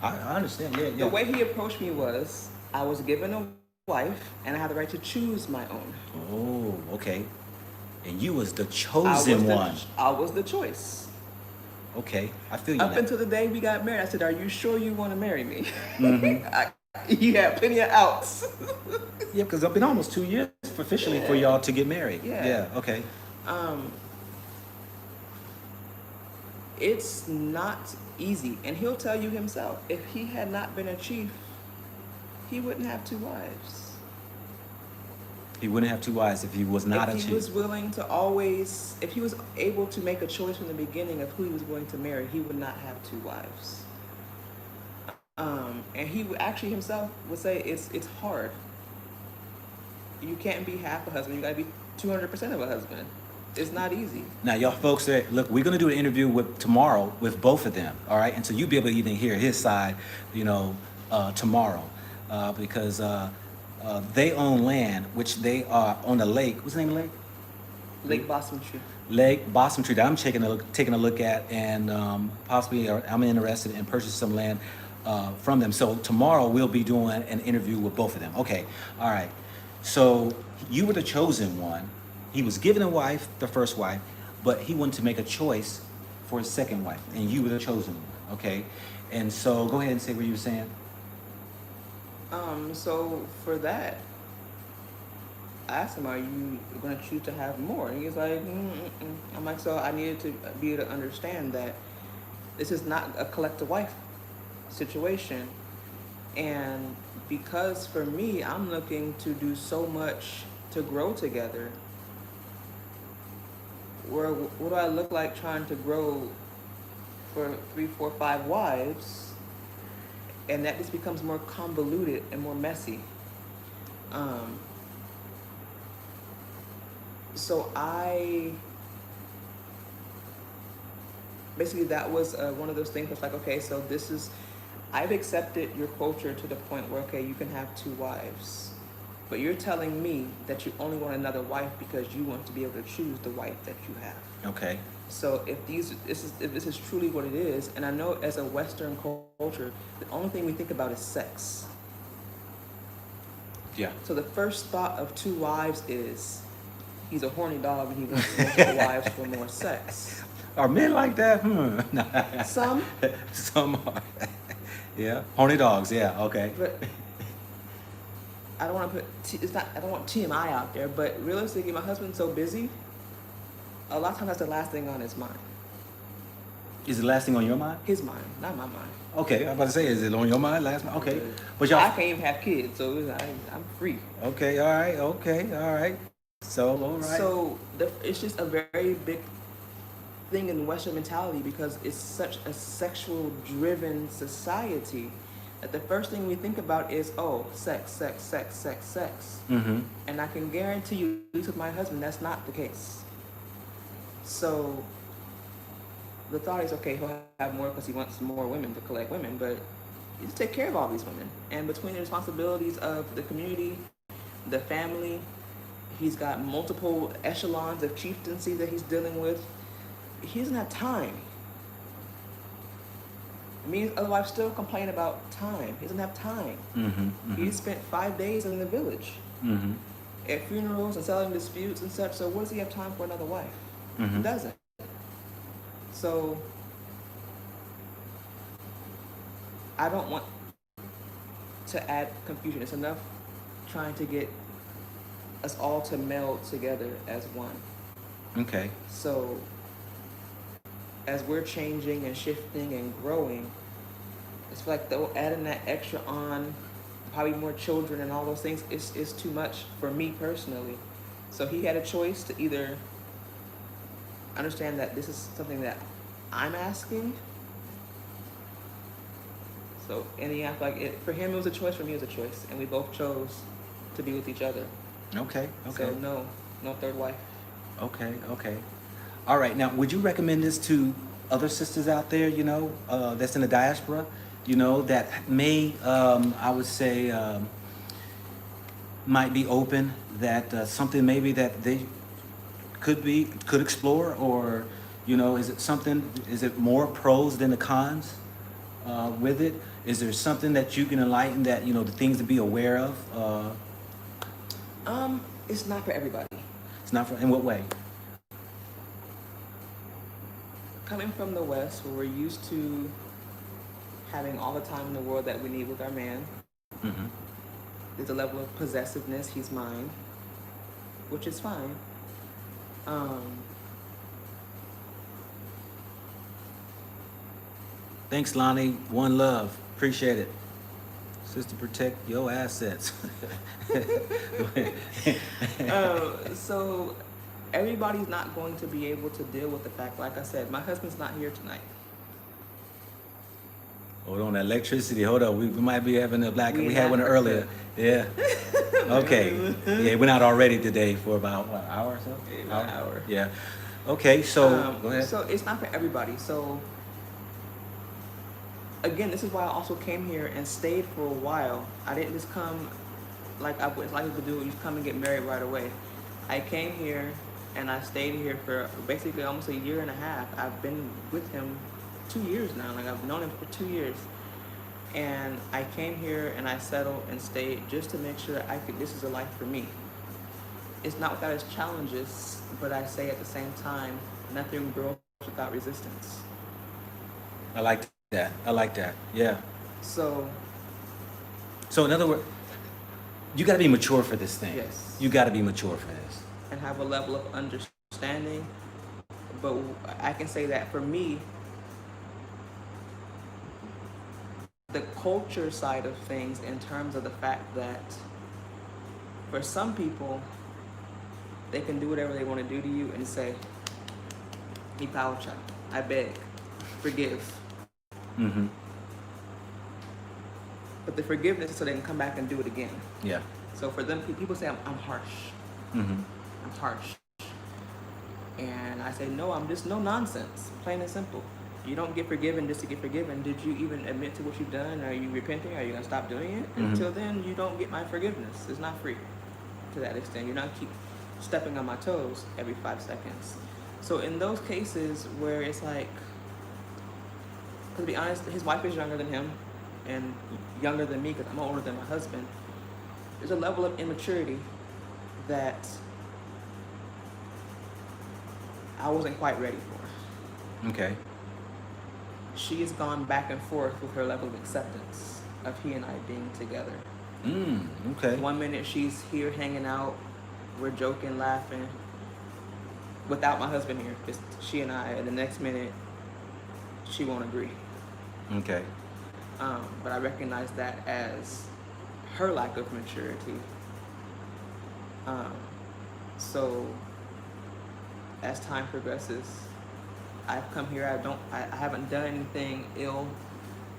I understand. Yeah. The way he approached me was, I was given a wife and I had the right to choose my own. Oh, okay. And you was the chosen one. I was the choice. Okay. I feel you. Up now. until the day we got married, I said, are you sure you want to marry me? Mm-hmm. You had plenty of outs. Yeah, because it's been almost 2 years officially for y'all to get married. Yeah. Okay. It's not easy. And he'll tell you himself, if he had not been a chief, he wouldn't have 2 wives. He wouldn't have 2 wives if he was not a chief. If he was willing to always, if he was able to make a choice from the beginning of who he was going to marry, he would not have 2 wives. And he actually himself would say it's hard. you can't be half a husband. You gotta be 200% of a husband. It's not easy. Now, y'all folks, look, we're going to do an interview tomorrow with both of them, all right? And so you'll be able to even hear his side, tomorrow, because they own land, which they are on the lake. What's the name of the lake? Lake Blossom Tree. Lake Blossom Tree that I'm taking a look at, and possibly I'm interested in purchasing some land from them. So tomorrow we'll be doing an interview with both of them. Okay, all right. So you were the chosen one. He was given a wife, the first wife, but he wanted to make a choice for his second wife, and you were the chosen one. Okay, and so go ahead and say what you were saying. So for that, I asked him, "Are you going to choose to have more?" And he's like, I'm like, so I needed to be able to understand that this is not a collective wife situation, and because for me, I'm looking to do so much to grow together. What do I look like trying to grow for 3, 4, 5 wives, and that just becomes more convoluted and more messy. So basically that was one of those things that's like, okay, so I've accepted your culture to the point where, okay, you can have 2 wives, but you're telling me that you only want another wife because you want to be able to choose the wife that you have. Okay. So if this is truly what it is, and I know as a Western culture, the only thing we think about is sex. Yeah. So the first thought of 2 wives is he's a horny dog and he wants multiple wives for more sex. Are men like that? Some. Some are. Yeah. Horny dogs. Yeah. Okay. But I don't want to put I don't want TMI out there, but realistically, my husband's so busy. A lot of times that's the last thing on his mind. Is it the last thing on your mind? His mind, not my mind. Okay, I'm about to say, is it on your mind last mind? Okay. But I y'all. can't even have kids, so I'm free. Okay. All right. Okay. All right. So all right. So it's just a very big thing in Western mentality because it's such a sexual-driven society that the first thing we think about is, oh, sex, sex, sex, sex, sex. Mm-hmm. And I can guarantee you, at least with my husband, that's not the case. So the thought is, okay, he'll have more because he wants more women to collect women, but you just take care of all these women. And between the responsibilities of the community, the family, he's got multiple echelons of chieftaincy that he's dealing with. He doesn't have time. Me and other wives still complain about time. He doesn't have time. Mm-hmm. Mm-hmm. He spent 5 days in the village Mm-hmm. at funerals and settling disputes and such. So what does he have time for another wife? Mm-hmm. He doesn't. So I don't want to add confusion. It's enough trying to get us all to meld together as one. Okay. So as we're changing and shifting and growing, it's like though adding that extra on, probably more children and all those things, is too much for me personally. So he had a choice to either understand that this is something that I'm asking. So, and he acted like it, for him it was a choice, for me it was a choice, and we both chose to be with each other. Okay. Okay. So no third wife. Okay. Okay. All right. Now, would you recommend this to other sisters out there, that's in the diaspora, that may, I would say, might be open, that something maybe that they could explore, or, is it more pros than the cons with it? Is there something that you can enlighten that, the things to be aware of? It's not for everybody. It's not in what way? Coming from the West, where we're used to having all the time in the world that we need with our man, Mm-hmm. there's a level of possessiveness, he's mine, which is fine. Thanks, Lonnie. One love. Appreciate it. Sister, protect your assets. So everybody's not going to be able to deal with the fact, like I said, my husband's not here tonight. Hold on, electricity. Hold on, we might be having a black. We had in one earlier. Africa. Yeah. Okay. Yeah, it went out already today for about what, an hour or so. About an hour. Yeah. Okay. So go ahead. So it's not for everybody. So again, this is why I also came here and stayed for a while. I didn't just come like I would like to do. You come and get married right away. I came here and I stayed here for basically almost a year and a half. I've been with him 2 years now. Like I've known him for 2 years. And I came here and I settled and stayed just to make sure I could. This is a life for me. It's not without its challenges, but I say at the same time, nothing grows without resistance. I like that. I like that. Yeah. So So in other words, you got to be mature for this thing. yes, You got to be mature for this. and have a level of understanding. But I can say that for me, the culture side of things, in terms of the fact that for some people, they can do whatever they want to do to you and say, "Mi paucha, I beg, forgive." Mm-hmm. But the forgiveness is so they can come back and do it again. Yeah. So for them, people say I'm harsh. Mm-hmm. I'm harsh. And I say, no, I'm just no nonsense, plain and simple. You don't get forgiven just to get forgiven. Did you even admit to what you've done? Are you repenting? Are you going to stop doing it? Mhm. Until then, you don't get my forgiveness. It's not free to that extent. You're not keep stepping on my toes every 5 seconds. So in those cases where it's like, to be honest, his wife is younger than him and younger than me because I'm older than my husband. There's a level of immaturity that I wasn't quite ready for. Okay. She has gone back and forth with her level of acceptance of he and I being together. Okay. One minute she's here hanging out, we're joking, laughing, without my husband here, just she and I, and the next minute she won't agree. Okay. But I recognize that as her lack of maturity. So as time progresses, I've come here. I haven't done anything ill.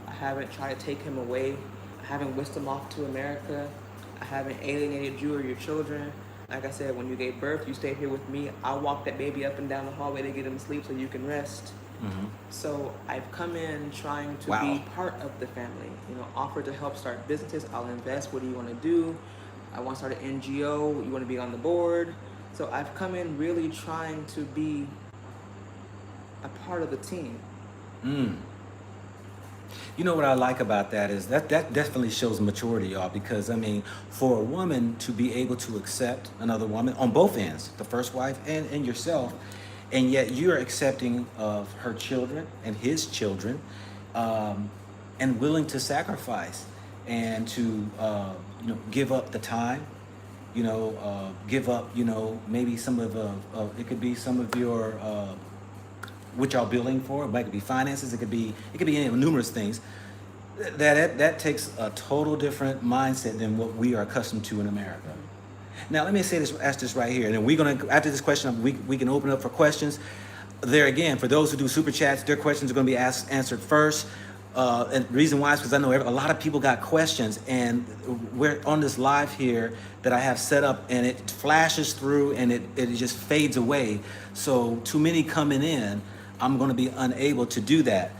I haven't tried to take him away. I haven't whisked him off to America. I haven't alienated you or your children. Like I said, when you gave birth, you stayed here with me. I'll walk that baby up and down the hallway to get him to sleep so you can rest. Mm-hmm. So I've come in trying to Wow. be part of the family. Offer to help start businesses. I'll invest. What do you want to do? I want to start an NGO. You want to be on the board? So I've come in really trying to be a part of the team. You know what I like about that is that definitely shows maturity, y'all, because I mean, for a woman to be able to accept another woman on both ends, the first wife and yourself, and yet you're accepting of her children and his children, and willing to sacrifice and to give up the time, give up maybe some of it could be some of your what y'all building for. It might be finances. It could be numerous things. That takes a total different mindset than what we are accustomed to in America. Now, let me ask this right here, and then we're gonna, after this question, we can open up for questions. There again, for those who do super chats, their questions are gonna be answered first. And the reason why is because I know a lot of people got questions, and we're on this live here that I have set up, and it flashes through and it just fades away. So too many coming in, I'm going to be unable to do that.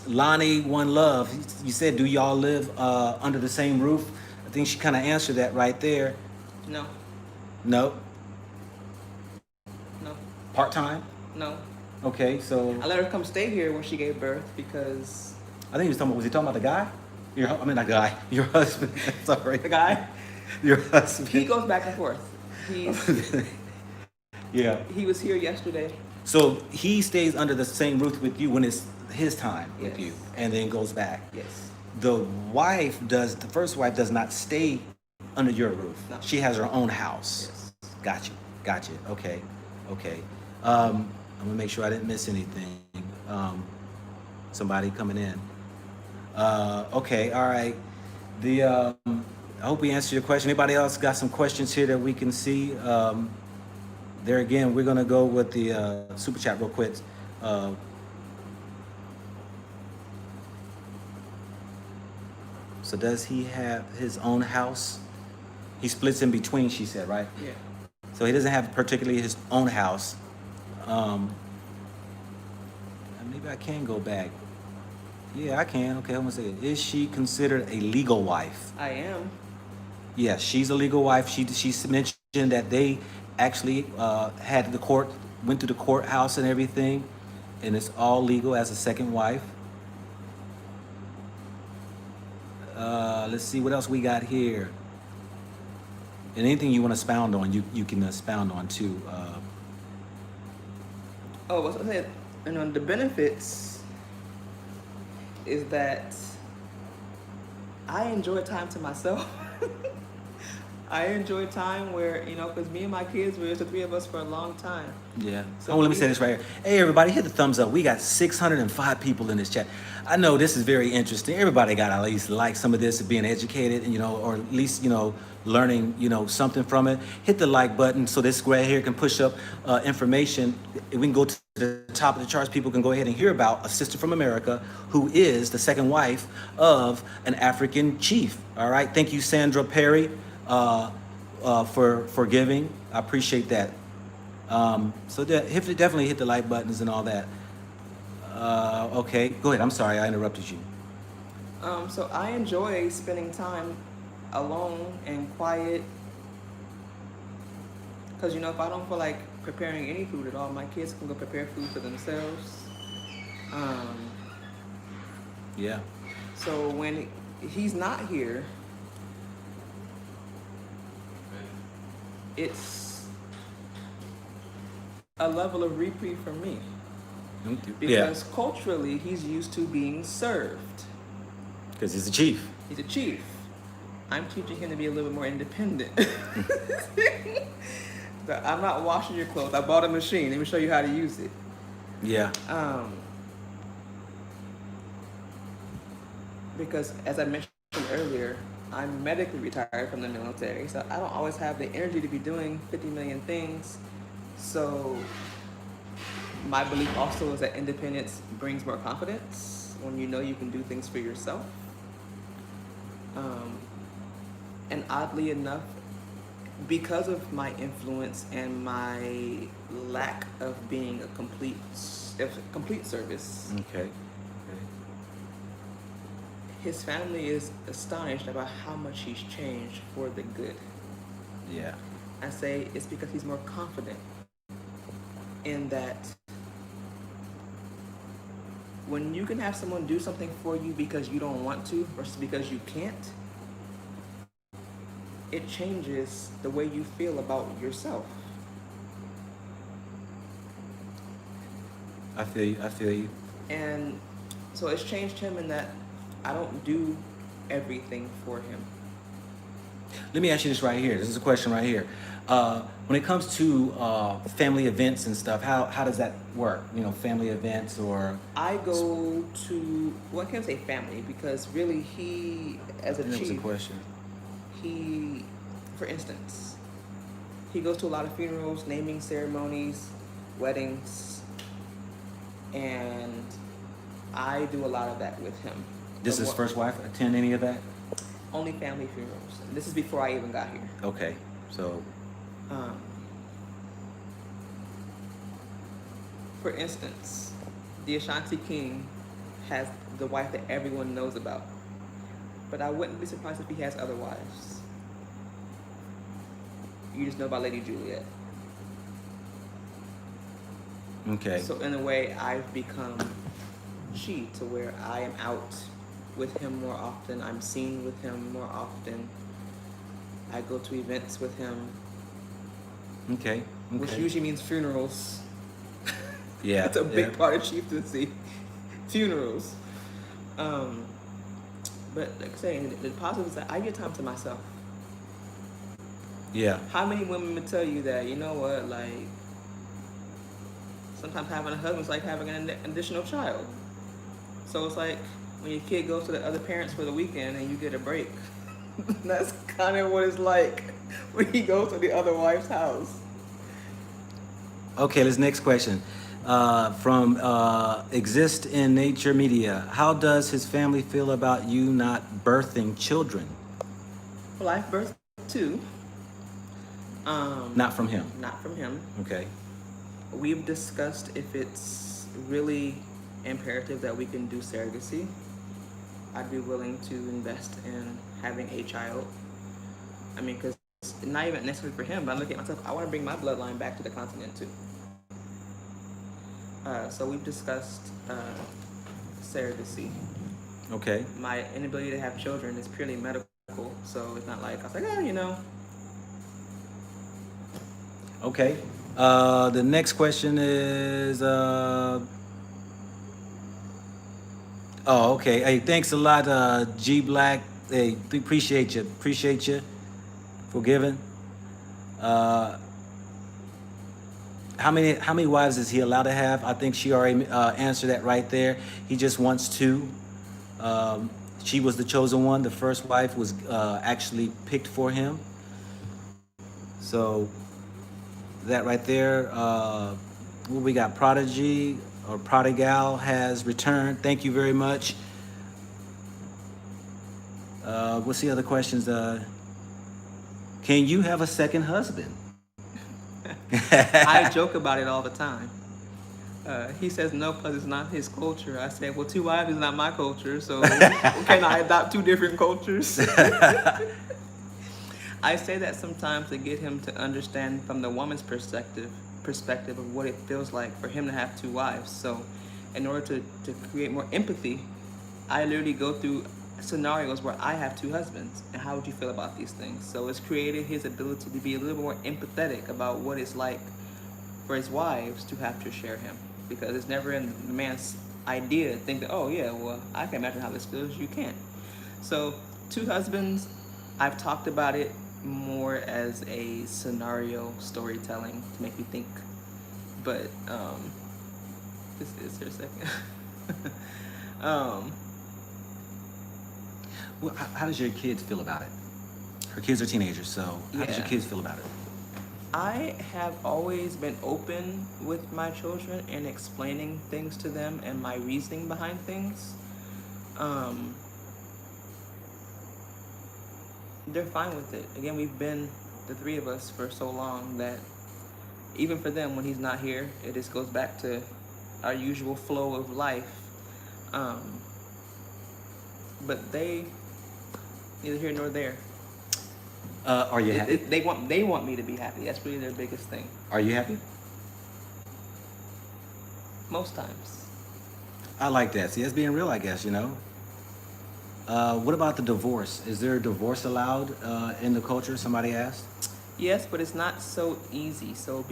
Lonnie, One Love, you said, do y'all live under the same roof? I think she kind of answered that right there. No, No? no, Part-time? no. Okay, so I let her come stay here when she gave birth because I think was he talking about the guy? Not guy, your husband. Sorry. the guy, Your husband. he goes back and forth. Yeah. He was here yesterday. So he stays under the same roof with you when it's his time with Yes. you, and then goes back. Yes. The first wife does not stay under your roof. No. She has her own house. Yes. Gotcha. Okay. I'm gonna make sure I didn't miss anything. Somebody coming in. Okay, all right. I hope we answered your question. Anybody else got some questions here that we can see? There again, we're gonna go with the super chat real quick. So does he have his own house? He splits in between, she said, right? Yeah. So he doesn't have particularly his own house. Maybe I can go back. Yeah, I can. Okay, I'm gonna say, is she considered a legal wife? I am. Yeah, she's a legal wife. She mentioned that they actually had the court, went to the courthouse and everything, and it's all legal as a second wife. Let's see what else we got here. And anything you want to expound on, you can expound on too. Oh, what's I said? The benefits is that I enjoy time to myself. I enjoy time where, because me and my kids, we was the three of us for a long time. Yeah. So Let me say this right here. Hey, everybody, hit the thumbs up. We got 605 people in this chat. I know this is very interesting. Everybody got to at least like some of this, being educated, and or at least learning something from it. Hit the like button so this right here can push up information. We can go to the top of the charts. People can go ahead and hear about a sister from America who is the second wife of an African chief. All right. Thank you, Sandra Perry. For giving. I appreciate that. So definitely hit the like buttons and all that. Okay, go ahead. I'm sorry, I interrupted you. So I enjoy spending time alone and quiet. Because, if I don't feel like preparing any food at all, my kids can go prepare food for themselves. Yeah. So when he's not here, it's a level of reprieve for me. Because culturally, he's used to being served. Because he's a chief. He's a chief. I'm teaching him to be a little bit more independent. I'm not washing your clothes. I bought a machine. Let me show you how to use it. Yeah. Because as I mentioned earlier, I'm medically retired from the military, so I don't always have the energy to be doing 50 million things. So my belief also is that independence brings more confidence when you know you can do things for yourself. And oddly enough, because of my influence and my lack of being a complete service, Okay. his family is astonished about how much he's changed for the good. Yeah. I say it's because he's more confident in that when you can have someone do something for you because you don't want to versus because you can't, it changes the way you feel about yourself. I feel you. And so it's changed him in that I don't do everything for him. Let me ask you this right here. This is a question right here. When it comes to family events and stuff, how does that work? Family events or... I go to, I can't say family because really he, as a chief... That was a question. He, for instance, he goes to a lot of funerals, naming ceremonies, weddings, and I do a lot of that with him. Does his first wife attend any of that? Only family funerals. This is before I even got here. Okay, so... for instance, the Ashanti King has the wife that everyone knows about. But I wouldn't be surprised if he has other wives. You just know about Lady Juliet. Okay. So in a way, I've become she to where I am out with him more often. I'm seen with him more often. I go to events with him. Okay. Which usually means funerals. Yeah. That's a big part of chieftaincy. Funerals. But like I say, the positive is that I get time to myself. Yeah. How many women would tell you that, like, sometimes having a husband's like having an additional child. So it's like when your kid goes to the other parents for the weekend and you get a break. That's kind of what it's like when he goes to the other wife's house. Okay, this next question. from Exist in Nature Media. How does his family feel about you not birthing children? Well, I've birthed two. Not from him. Not from him. Okay. We've discussed if it's really imperative that we can do surrogacy. I'd be willing to invest in having a child. I mean, because not even necessarily for him, but I'm looking at myself. I want to bring my bloodline back to the continent too. So we've discussed surrogacy. Okay. My inability to have children is purely medical, so it's not like I was like, oh, you know. Okay. The next question is, oh, okay. Hey, thanks a lot, G Black. Hey, appreciate you for giving. How many wives is he allowed to have? I think she already answered that right there. He just wants two. She was the chosen one. The first wife was actually picked for him. So that right there. What we got? Prodigy or Prodigal has returned. Thank you very much. What's the other questions? Can you have a second husband? I joke about it all the time. He says no because it's not his culture. I said, well, two wives is not my culture, so can I adopt two different cultures? I say that sometimes to get him to understand from the woman's perspective of what it feels like for him to have two wives. So in order to create more empathy, I literally go through scenarios where I have two husbands, and how would you feel about these things? So it's created his ability to be a little more empathetic about what it's like for his wives to have to share him, because it's never in the man's idea to think that, oh yeah, well, I can imagine how this feels. You can't. So two husbands, I've talked about it more as a scenario storytelling to make you think, but is there a second? Well, how does your kids feel about it? Her kids are teenagers, so how does your Yeah. kids feel about it? I have always been open with my children and explaining things to them and my reasoning behind things. They're fine with it. Again, we've been the three of us for so long that even for them, when he's not here, it just goes back to our usual flow of life. But they neither here nor there. Are you happy? They want me to be happy. That's really their biggest thing. Are you happy? Most times. I like that. See, that's being real, I guess, you know. What about the divorce? Is there a divorce allowed in the culture? Somebody asked. Yes, but it's not so easy. So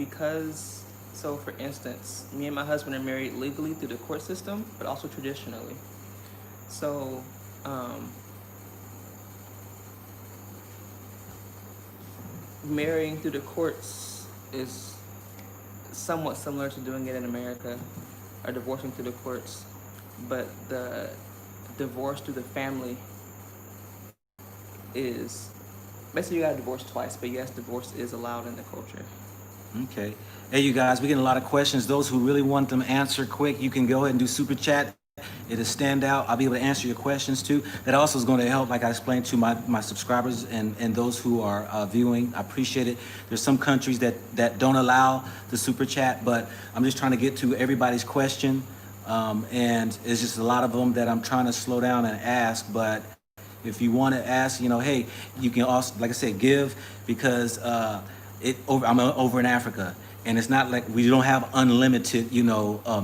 for instance, me and my husband are married legally through the court system, but also traditionally. So, marrying through the courts is somewhat similar to doing it in America, or divorcing through the courts, but the divorce through the family is basically you got to divorce twice, but yes, divorce is allowed in the culture. Okay. Hey, you guys, we're getting a lot of questions. Those who really want them answered quick, you can go ahead and do super chat. It'll stand out. I'll be able to answer your questions too. That also is going to help, like I explained to my subscribers and those who are viewing. I appreciate it. There's some countries that don't allow the super chat, but I'm just trying to get to everybody's question. And it's just a lot of them that I'm trying to slow down and ask. But if you want to ask, you know, hey, you can also, like I said, give, because I'm over in Africa. And it's not like we don't have unlimited,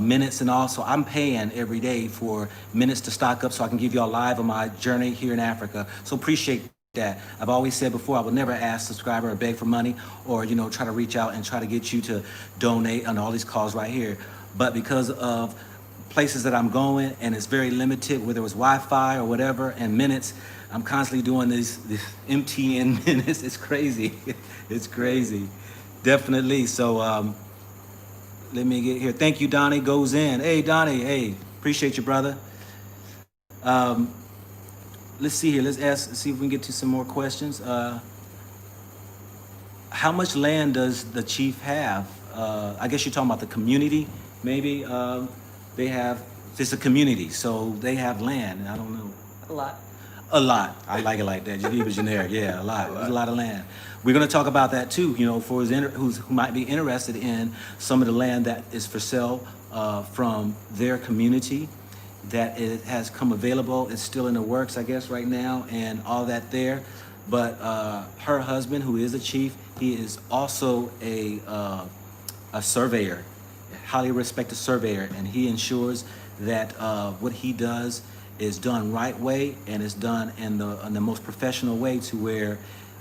minutes and all. So I'm paying every day for minutes to stock up so I can give y'all live on my journey here in Africa. So appreciate that. I've always said before, I would never ask subscriber or beg for money or, try to reach out and try to get you to donate on all these calls right here. But because of places that I'm going and it's very limited, whether it was Wi-Fi or whatever, and minutes, I'm constantly doing this MTN minutes. It's crazy. It's crazy. Definitely. So let me get here. Thank you, Donnie. Goes in. Hey, Donnie. Hey, appreciate you, brother. Let's see here. Let's see if we can get to some more questions. How much land does the chief have? I guess you're talking about the community Maybe they have, it's a community, so they have land. I don't know. A lot. A lot. I like it like that. Just keep it generic. Yeah, a lot. There's a lot of land. We're going to talk about that too. You know, for who might be interested in some of the land that is for sale from their community, that it has come available. It's still in the works, I guess, right now, and all that there. But her husband, who is a chief, he is also a surveyor, a highly respected surveyor, and he ensures that what he does is done right way and is done in the most professional way, to where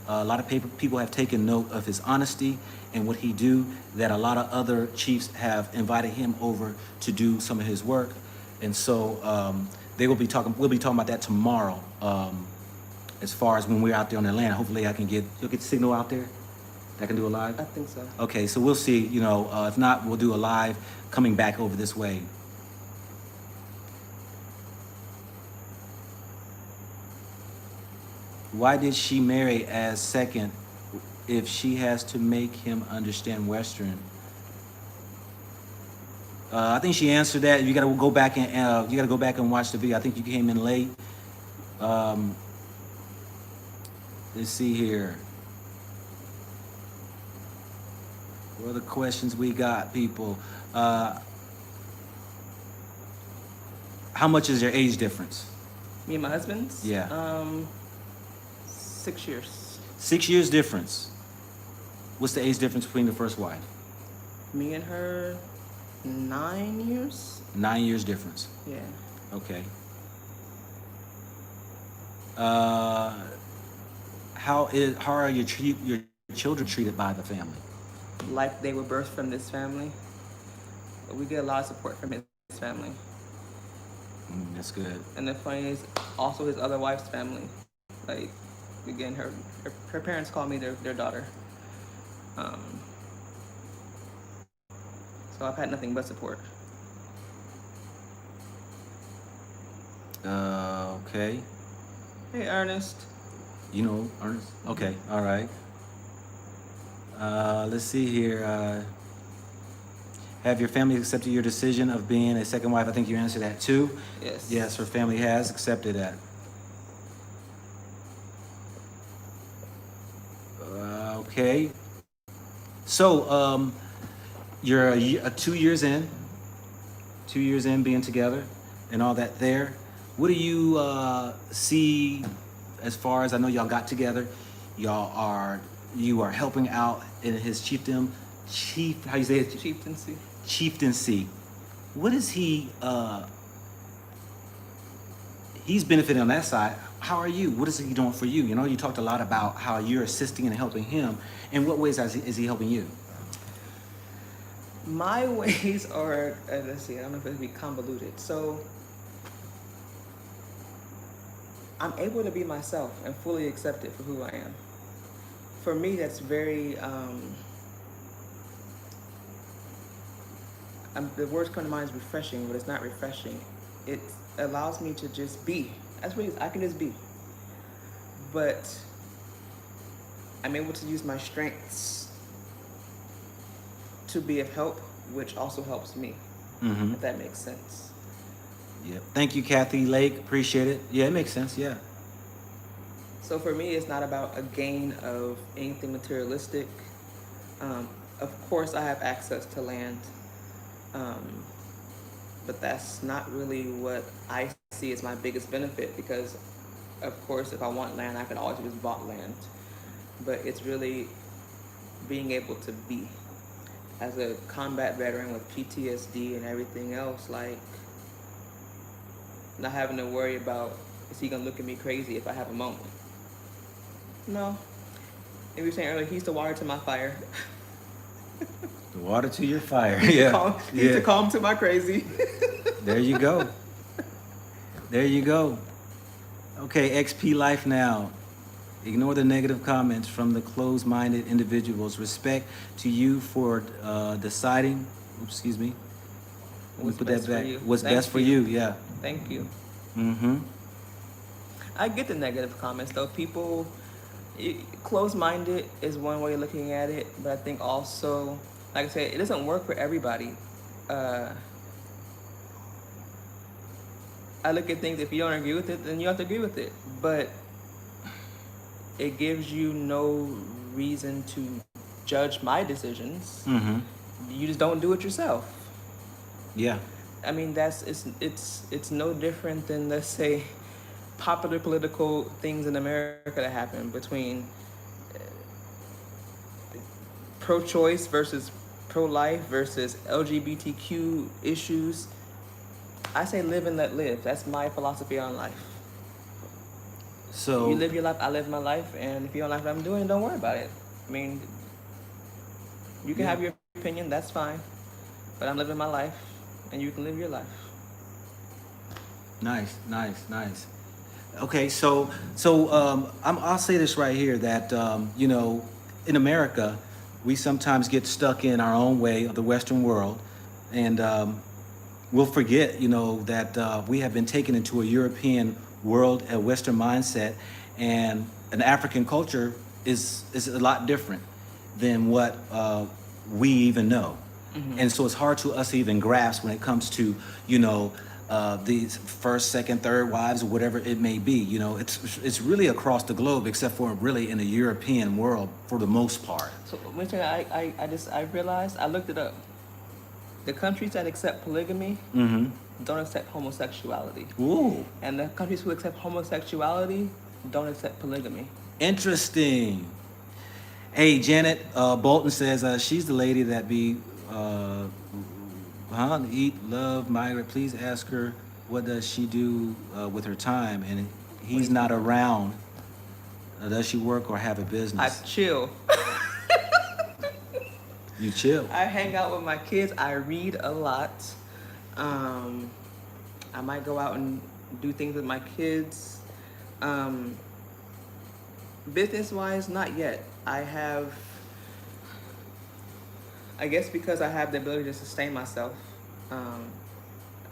a lot of people have taken note of his honesty and what he do, that a lot of other chiefs have invited him over to do some of his work. And so we'll be talking about that tomorrow, as far as when we're out there on the land. Hopefully you'll get signal out there that can do a live. I think so. Okay, so we'll see, you know, if not, we'll do a live coming back over this way. Why did she marry as second if she has to make him understand Western? I think she answered that. You gotta go back and watch the video. I think you came in late. Let's see here. What are the questions we got, people? How much is your age difference? Me and my husband's? Yeah. 6 years. 6 years difference. What's the age difference between the first wife? Me and her, 9 years? 9 years difference. Yeah. Okay. How are your children treated by the family? Like they were birthed from this family. But we get a lot of support from his family. That's good. And the funny is also his other wife's family. Like, again, her parents call me their daughter. So I've had nothing but support. Okay. Hey, Ernest. You know Ernest? Okay, all right. Let's see here. Have your family accepted your decision of being a second wife? I think you answered that too. Yes. Yes, her family has accepted that. Okay. So, you're 2 years in. 2 years in being together and all that there. What do you see as far as, I know y'all got together, you are helping out in his how you say it? Chieftaincy. Chieftaincy. What is he's benefiting on that side. How are you? What is he doing for you? You know, you talked a lot about how you're assisting and helping him. In what ways is he helping you? My ways are, let's see, I don't know if it'd be convoluted. So I'm able to be myself and fully accepted for who I am. For me, that's very, the words come to mind is refreshing, but it's not refreshing. It allows me to just be. That's what it is. I can just be. But I'm able to use my strengths to be of help, which also helps me, if that makes sense. Yeah. Thank you, Kathy Lake. Appreciate it. Yeah, it makes sense. Yeah. So for me, it's not about a gain of anything materialistic. Of course, I have access to land, but that's not really what I see as my biggest benefit, because, of course, if I want land, I could always just bought land. But it's really being able to be. As a combat veteran with PTSD and everything else, like, not having to worry about, is he gonna look at me crazy if I have a moment? No. And we were saying earlier, he's the water to my fire. The water to your fire. Yeah. He's the calm to my crazy. There you go. There you go. Okay, XP Life Now. Ignore the negative comments from the closed-minded individuals. Respect to you for deciding. Oops, excuse me. Let me put that back. What's best for you? Yeah. Thank you. Mm-hmm. I get the negative comments though. People, closed-minded is one way of looking at it, but I think also, like I said, it doesn't work for everybody. uh, I look at things, if you don't agree with it, then you have to agree with it. But it gives you no reason to judge my decisions. Mm-hmm. You just don't do it yourself. Yeah. I mean, it's no different than, let's say, popular political things in America that happen between pro-choice versus pro-life versus LGBTQ issues. I say live and let live. That's my philosophy on life. So You live your life, I live my life, and if you don't like what I'm doing, don't worry about it. I mean, you can Yeah. have your opinion, that's fine, but I'm living my life, and you can live your life. nice, nice, nice. Okay, I'll say this right here that you know, in America, we sometimes get stuck in our own way of the Western world, and we'll forget, you know, that we have been taken into a European world, a Western mindset, and an African culture is a lot different than what we even know. And so it's hard to us to even grasp when it comes to, you know, these first, second, third wives or whatever it may be. You know, it's really across the globe, except for really in the European world for the most part. So, Winter, I realized, I looked it up. The countries that accept polygamy Mm-hmm. don't accept homosexuality. Ooh, And the countries who accept homosexuality don't accept polygamy. interesting. Hey, Janet Bolton says she's the lady that be eat, love, migrate. Please ask her what does she do with her time, and he's not around. Does she work or have a I business? chill. You chill. I hang out with my kids. I read a lot. I might go out and do things with my kids. Business-wise, not yet. I guess because I have the ability to sustain myself,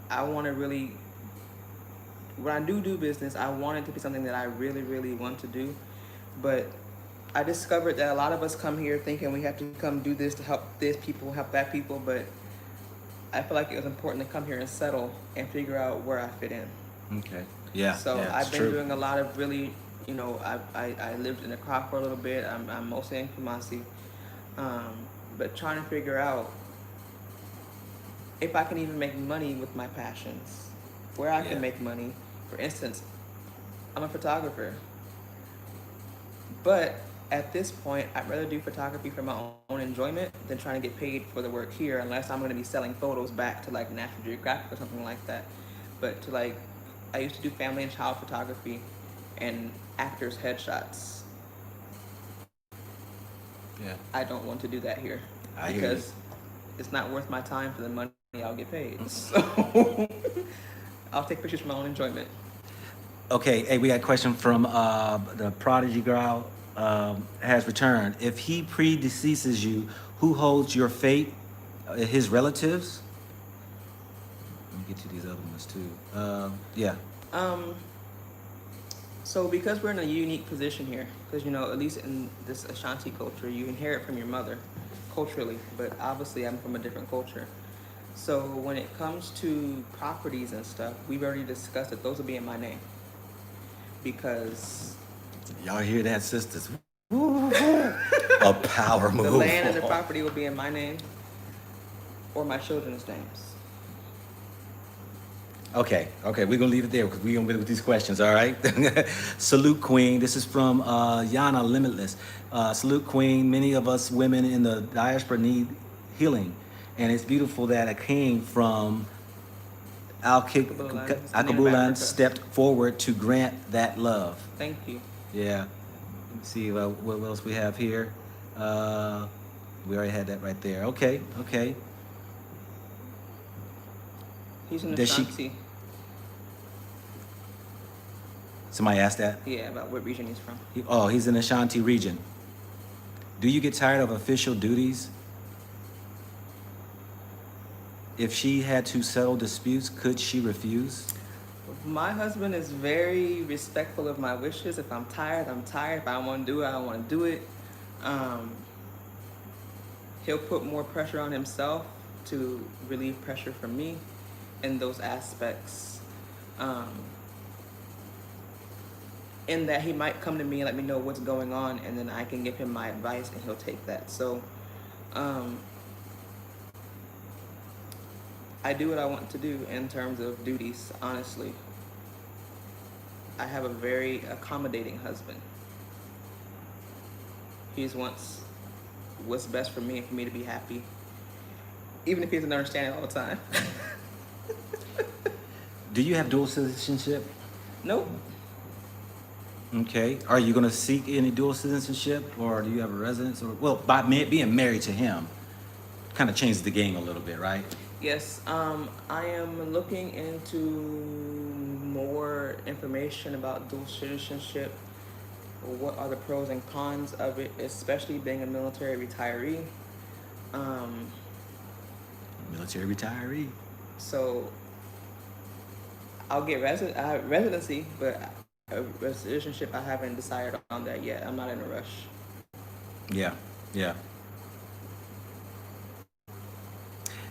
I want to really, when I do business, I want it to be something that I really, really want to do. But I discovered that a lot of us come here thinking we have to come do this to help this people, help that people, but I feel like it was important to come here and settle and figure out where I fit in. Okay. Yeah. So yeah, I've it's been true. doing a lot of really, you know, I lived in the crop for a little bit. I'm mostly in Kumasi, but trying to figure out if I can even make money with my passions, where I Yeah. can make money. For instance, I'm a photographer, but at this point, I'd rather do photography for my own enjoyment than trying to get paid for the work here, unless I'm going to be selling photos back to like National Geographic or something like that. But to like, I used to do family and child photography and actors' headshots. Yeah. I don't want to do that here I hear you. because it's not worth my time for the money I'll get paid. So I'll take pictures for my own enjoyment. Okay. Hey, we got a question from the prodigy girl. Has returned. If he predeceases you, who holds your fate? His relatives? Let me get to these other ones too. Yeah. So because we're in a unique position here, because you know, at least in this Ashanti culture, you inherit from your mother culturally, but obviously I'm from a different culture. So when it comes to properties and stuff, we've already discussed that those will be in my name. Because Y'all hear that, sisters? A power move. the land and the property will be in my name or my children's names. Okay, we're gonna leave it there because we're gonna be with these questions, all right? Salute Queen. This is from Yana Limitless. Salute Queen. Many of us women in the diaspora need healing, and it's beautiful that a king from Alkebulan stepped forward to grant that love. Thank you. Yeah. Let me see what else we have here. We already had that right there. Okay. He's in Does she- Ashanti. Somebody asked that? Yeah, about what region he's from. He's in the Ashanti region. Do you get tired of official duties? If she had to settle disputes, could she refuse? My husband is very respectful of my wishes. If I'm tired, I'm tired. If I don't want to do it, I don't want to do it. He'll put more pressure on himself to relieve pressure from me in those aspects. In that he might come to me and let me know what's going on, and then I can give him my advice and he'll take that. So I do what I want to do in terms of duties, honestly. I have a very accommodating husband. He just wants what's best for me and for me to be happy, even if he doesn't understand it all the time. Do you have dual citizenship? Nope. Okay. Are you going to seek any dual citizenship, or do you have a residence? Or well, by being married to him, kind of changes the game a little bit, right? Yes, I am looking into more information about dual citizenship. What are the pros and cons of it, especially being a military retiree? Military retiree. So I'll get residency, but a citizenship, I haven't decided on that yet. I'm not in a rush. Yeah, yeah.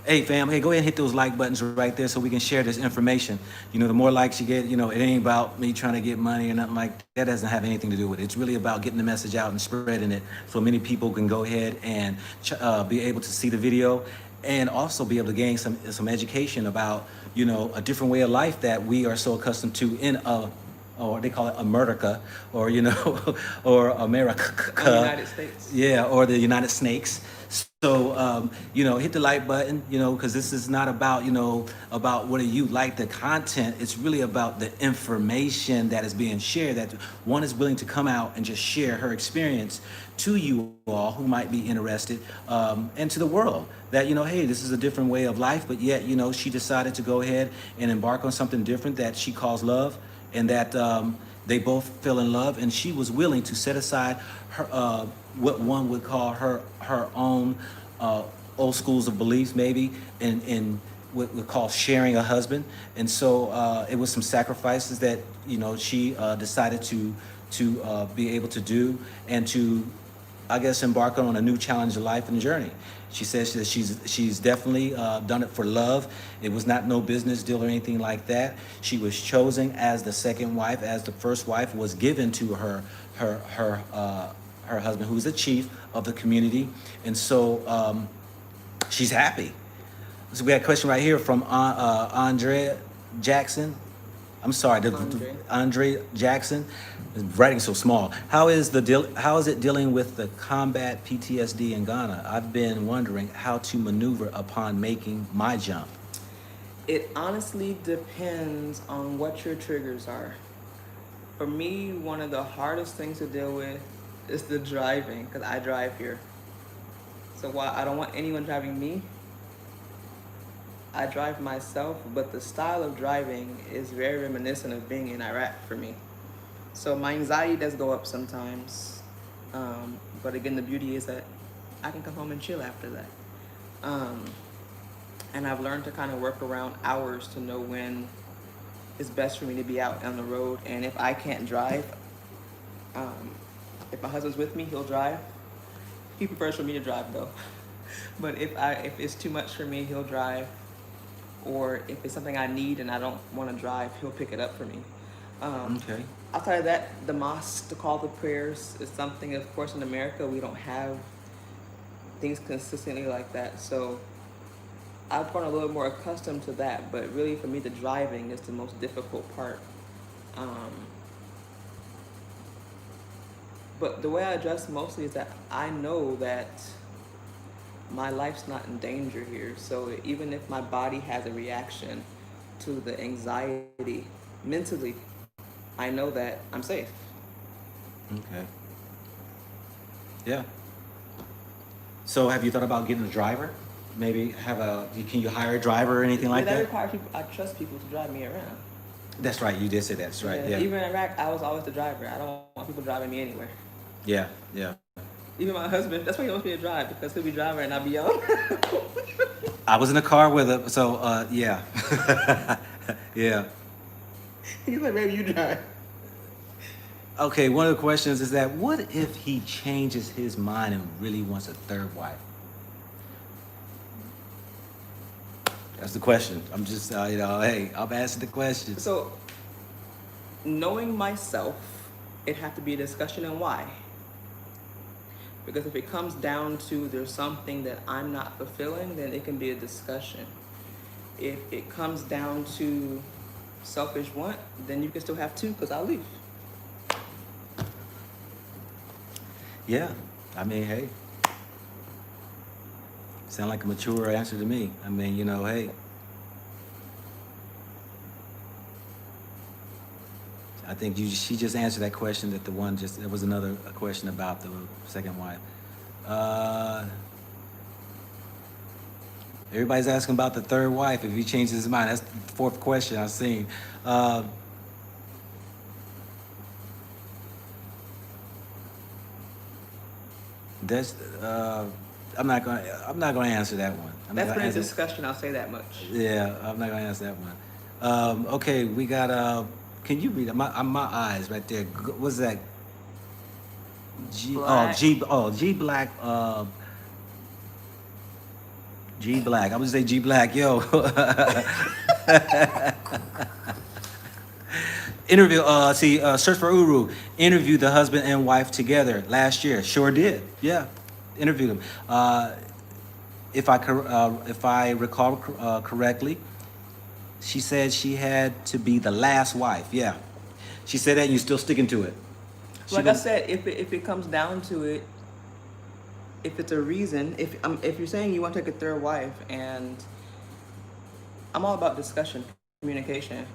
Hey fam, hey, go ahead and hit those like buttons right there so we can share this information. You know, the more likes you get, you know, it ain't about me trying to get money or nothing like that. That doesn't have anything to do with it. It's really about getting the message out and spreading it so many people can go ahead and be able to see the video and also be able to gain some education about, you know, a different way of life that we are so accustomed to in or they call it America, or, you know, or America. Or the United States. Yeah, or the United Snakes. So, you know, hit the like button, you know, because this is not about, you know, about whether you like the content. It's really about the information that is being shared, that one is willing to come out and just share her experience to you all who might be interested, and to the world that, you know, hey, this is a different way of life, but yet, you know, she decided to go ahead and embark on something different that she calls love, and that they both fell in love, and she was willing to set aside her what one would call her own old schools of beliefs, maybe, in what we call sharing a husband. And so it was some sacrifices that, you know, she decided to be able to do, and to, I guess, embark on a new challenge of life and journey. She says that she's definitely done it for love. It was not no business deal or anything like that. She was chosen as the second wife, as the first wife was given to her husband, who was the chief of the community. And so she's happy. So we got a question right here from Andrea Jackson. I'm sorry, Andre Jackson. Writing so small. How is it dealing with the combat PTSD in Ghana? I've been wondering how to maneuver upon making my jump. It honestly depends on what your triggers are. For me, one of the hardest things to deal with is the driving, because I drive here. So while I don't want anyone driving me, I drive myself, but the style of driving is very reminiscent of being in Iraq for me. So my anxiety does go up sometimes. But again, the beauty is that I can come home and chill after that. And I've learned to kind of work around hours to know when it's best for me to be out on the road. And if I can't drive, if my husband's with me, he'll drive. He prefers for me to drive though. But if it's too much for me, he'll drive. Or if it's something I need and I don't want to drive, he'll pick it up for me. Okay. Outside of that, the mosque, to call the prayers, is something, of course, in America, we don't have things consistently like that. So I've grown a little more accustomed to that, but really for me, the driving is the most difficult part. But the way I adjust mostly is that I know that my life's not in danger here. So even if my body has a reaction to the anxiety mentally, I know that I'm safe. Okay. Yeah. So have you thought about getting a driver? Maybe can you hire a driver or anything like that? That requires people. I trust people to drive me around. That's right. You did say that. That's right. Yeah. Even in Iraq, I was always the driver. I don't want people driving me anywhere. Yeah. Yeah. Even my husband, that's why he wants me to drive, because he'll be driving and I'll be young. I was in the car with him, so yeah. Yeah. He's like, baby, you drive. Okay, one of the questions is that what if he changes his mind and really wants a third wife? That's the question. I'm just, hey, I'm asking the question. So, knowing myself, it had to be a discussion, and why? Because if it comes down to there's something that I'm not fulfilling, then it can be a discussion. If it comes down to selfish want, then you can still have two because I'll leave. Yeah, I mean, hey, sound like a mature answer to me. I mean, hey, I think she just answered that question that there was another question about the second wife. Everybody's asking about the third wife, if he changes his mind. That's the fourth question I've seen. That's I'm not gonna answer that one. That's been a discussion, I'll say that much. Yeah, I'm not gonna answer that one. Okay, we got can you read it? My eyes right there. What's that? Black. G Black. G Black. I would say G Black. Yo. Interview. Search for Uru. Interviewed the husband and wife together last year. Sure did. Yeah, interviewed them. If I recall correctly, she said she had to be the last wife. Yeah, she said that, and you're still sticking to it. Like I said, if it comes down to it, if it's a reason, if you're saying you want to take a third wife, and I'm all about discussion, communication.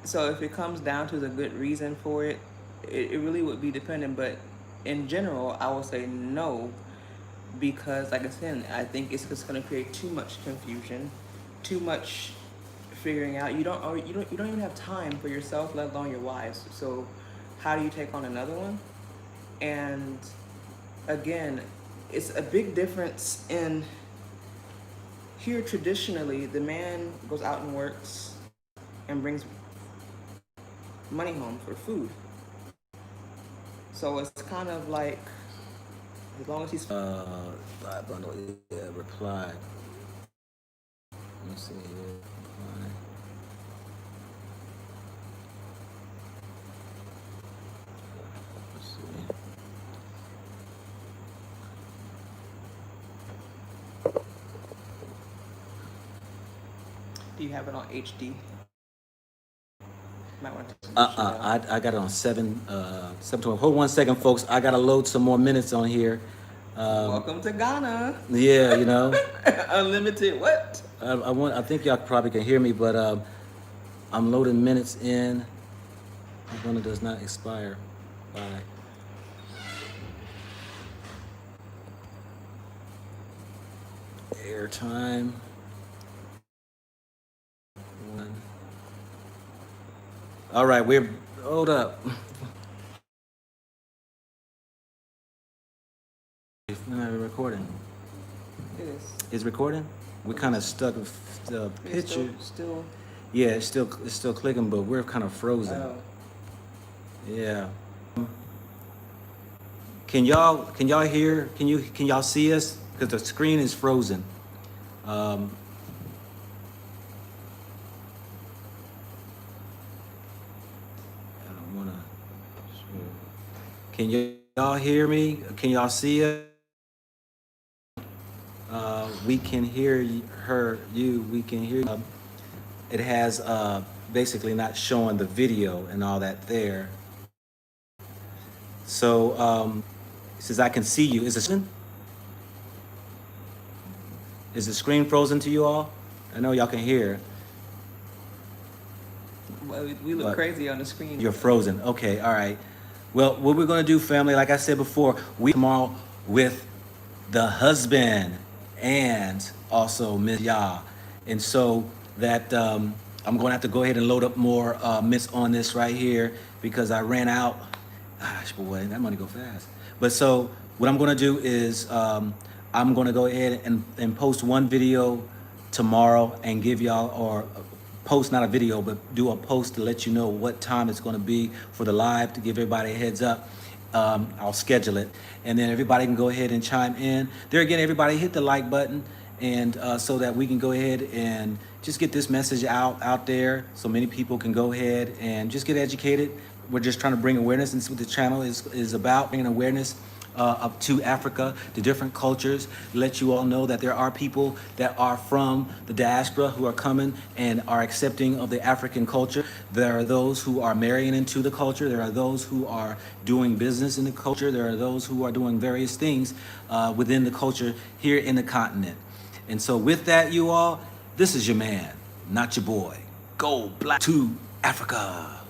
So if it comes down to the good reason for it, it really would be dependent. But in general, I would say no, because like I said, I think it's just going to create too much confusion, too much figuring out. You don't even have time for yourself, let alone your wives. So how do you take on another one? And again, it's a big difference in here. Traditionally, the man goes out and works and brings money home for food. So it's kind of like, as long as he's replied. Let me see here. Let's see. Do you have it on HD? Might want to I got it on 712. Hold 1 second, folks. I gotta load some more minutes on here. Welcome to Ghana. Yeah, Unlimited what? I think y'all probably can hear me, but I'm loading minutes in. This one does not expire by. Airtime. All right, hold up. We're not even recording. It is. It's recording? We're kind of stuck with the picture. Still. Yeah, it's still clicking, but we're kind of frozen. Oh. Yeah. Can y'all hear? Can y'all see us? Because the screen is frozen. Can y'all hear me? Can y'all see it? We can hear you. We can hear you. It has basically not showing the video and all that there. So it says I can see you. Is the screen frozen to you all? I know y'all can hear. Well, we look crazy on the screen. You're frozen. Okay, all right. Well, what we're going to do, family, like I said before, we tomorrow with the husband and also Ms. Ya. And so that I'm going to have to go ahead and load up more minutes on this right here because I ran out. Gosh, boy, that money go fast. But so what I'm going to do is I'm going to go ahead and post one video tomorrow and give y'all, or post, not a video, but do a post to let you know what time it's going to be for the live, to give everybody a heads up. I'll schedule it, and then everybody can go ahead and chime in. There again, everybody hit the like button, and so that we can go ahead and just get this message out there, so many people can go ahead and just get educated. We're just trying to bring awareness, and that's what the channel is about, bringing awareness up to Africa, to different cultures, let you all know that there are people that are from the diaspora who are coming and are accepting of the African culture. There are those who are marrying into the culture. There are those who are doing business in the culture. There are those who are doing various things within the culture here in the continent. And so with that, you all, this is your man, not your boy. Go black to Africa.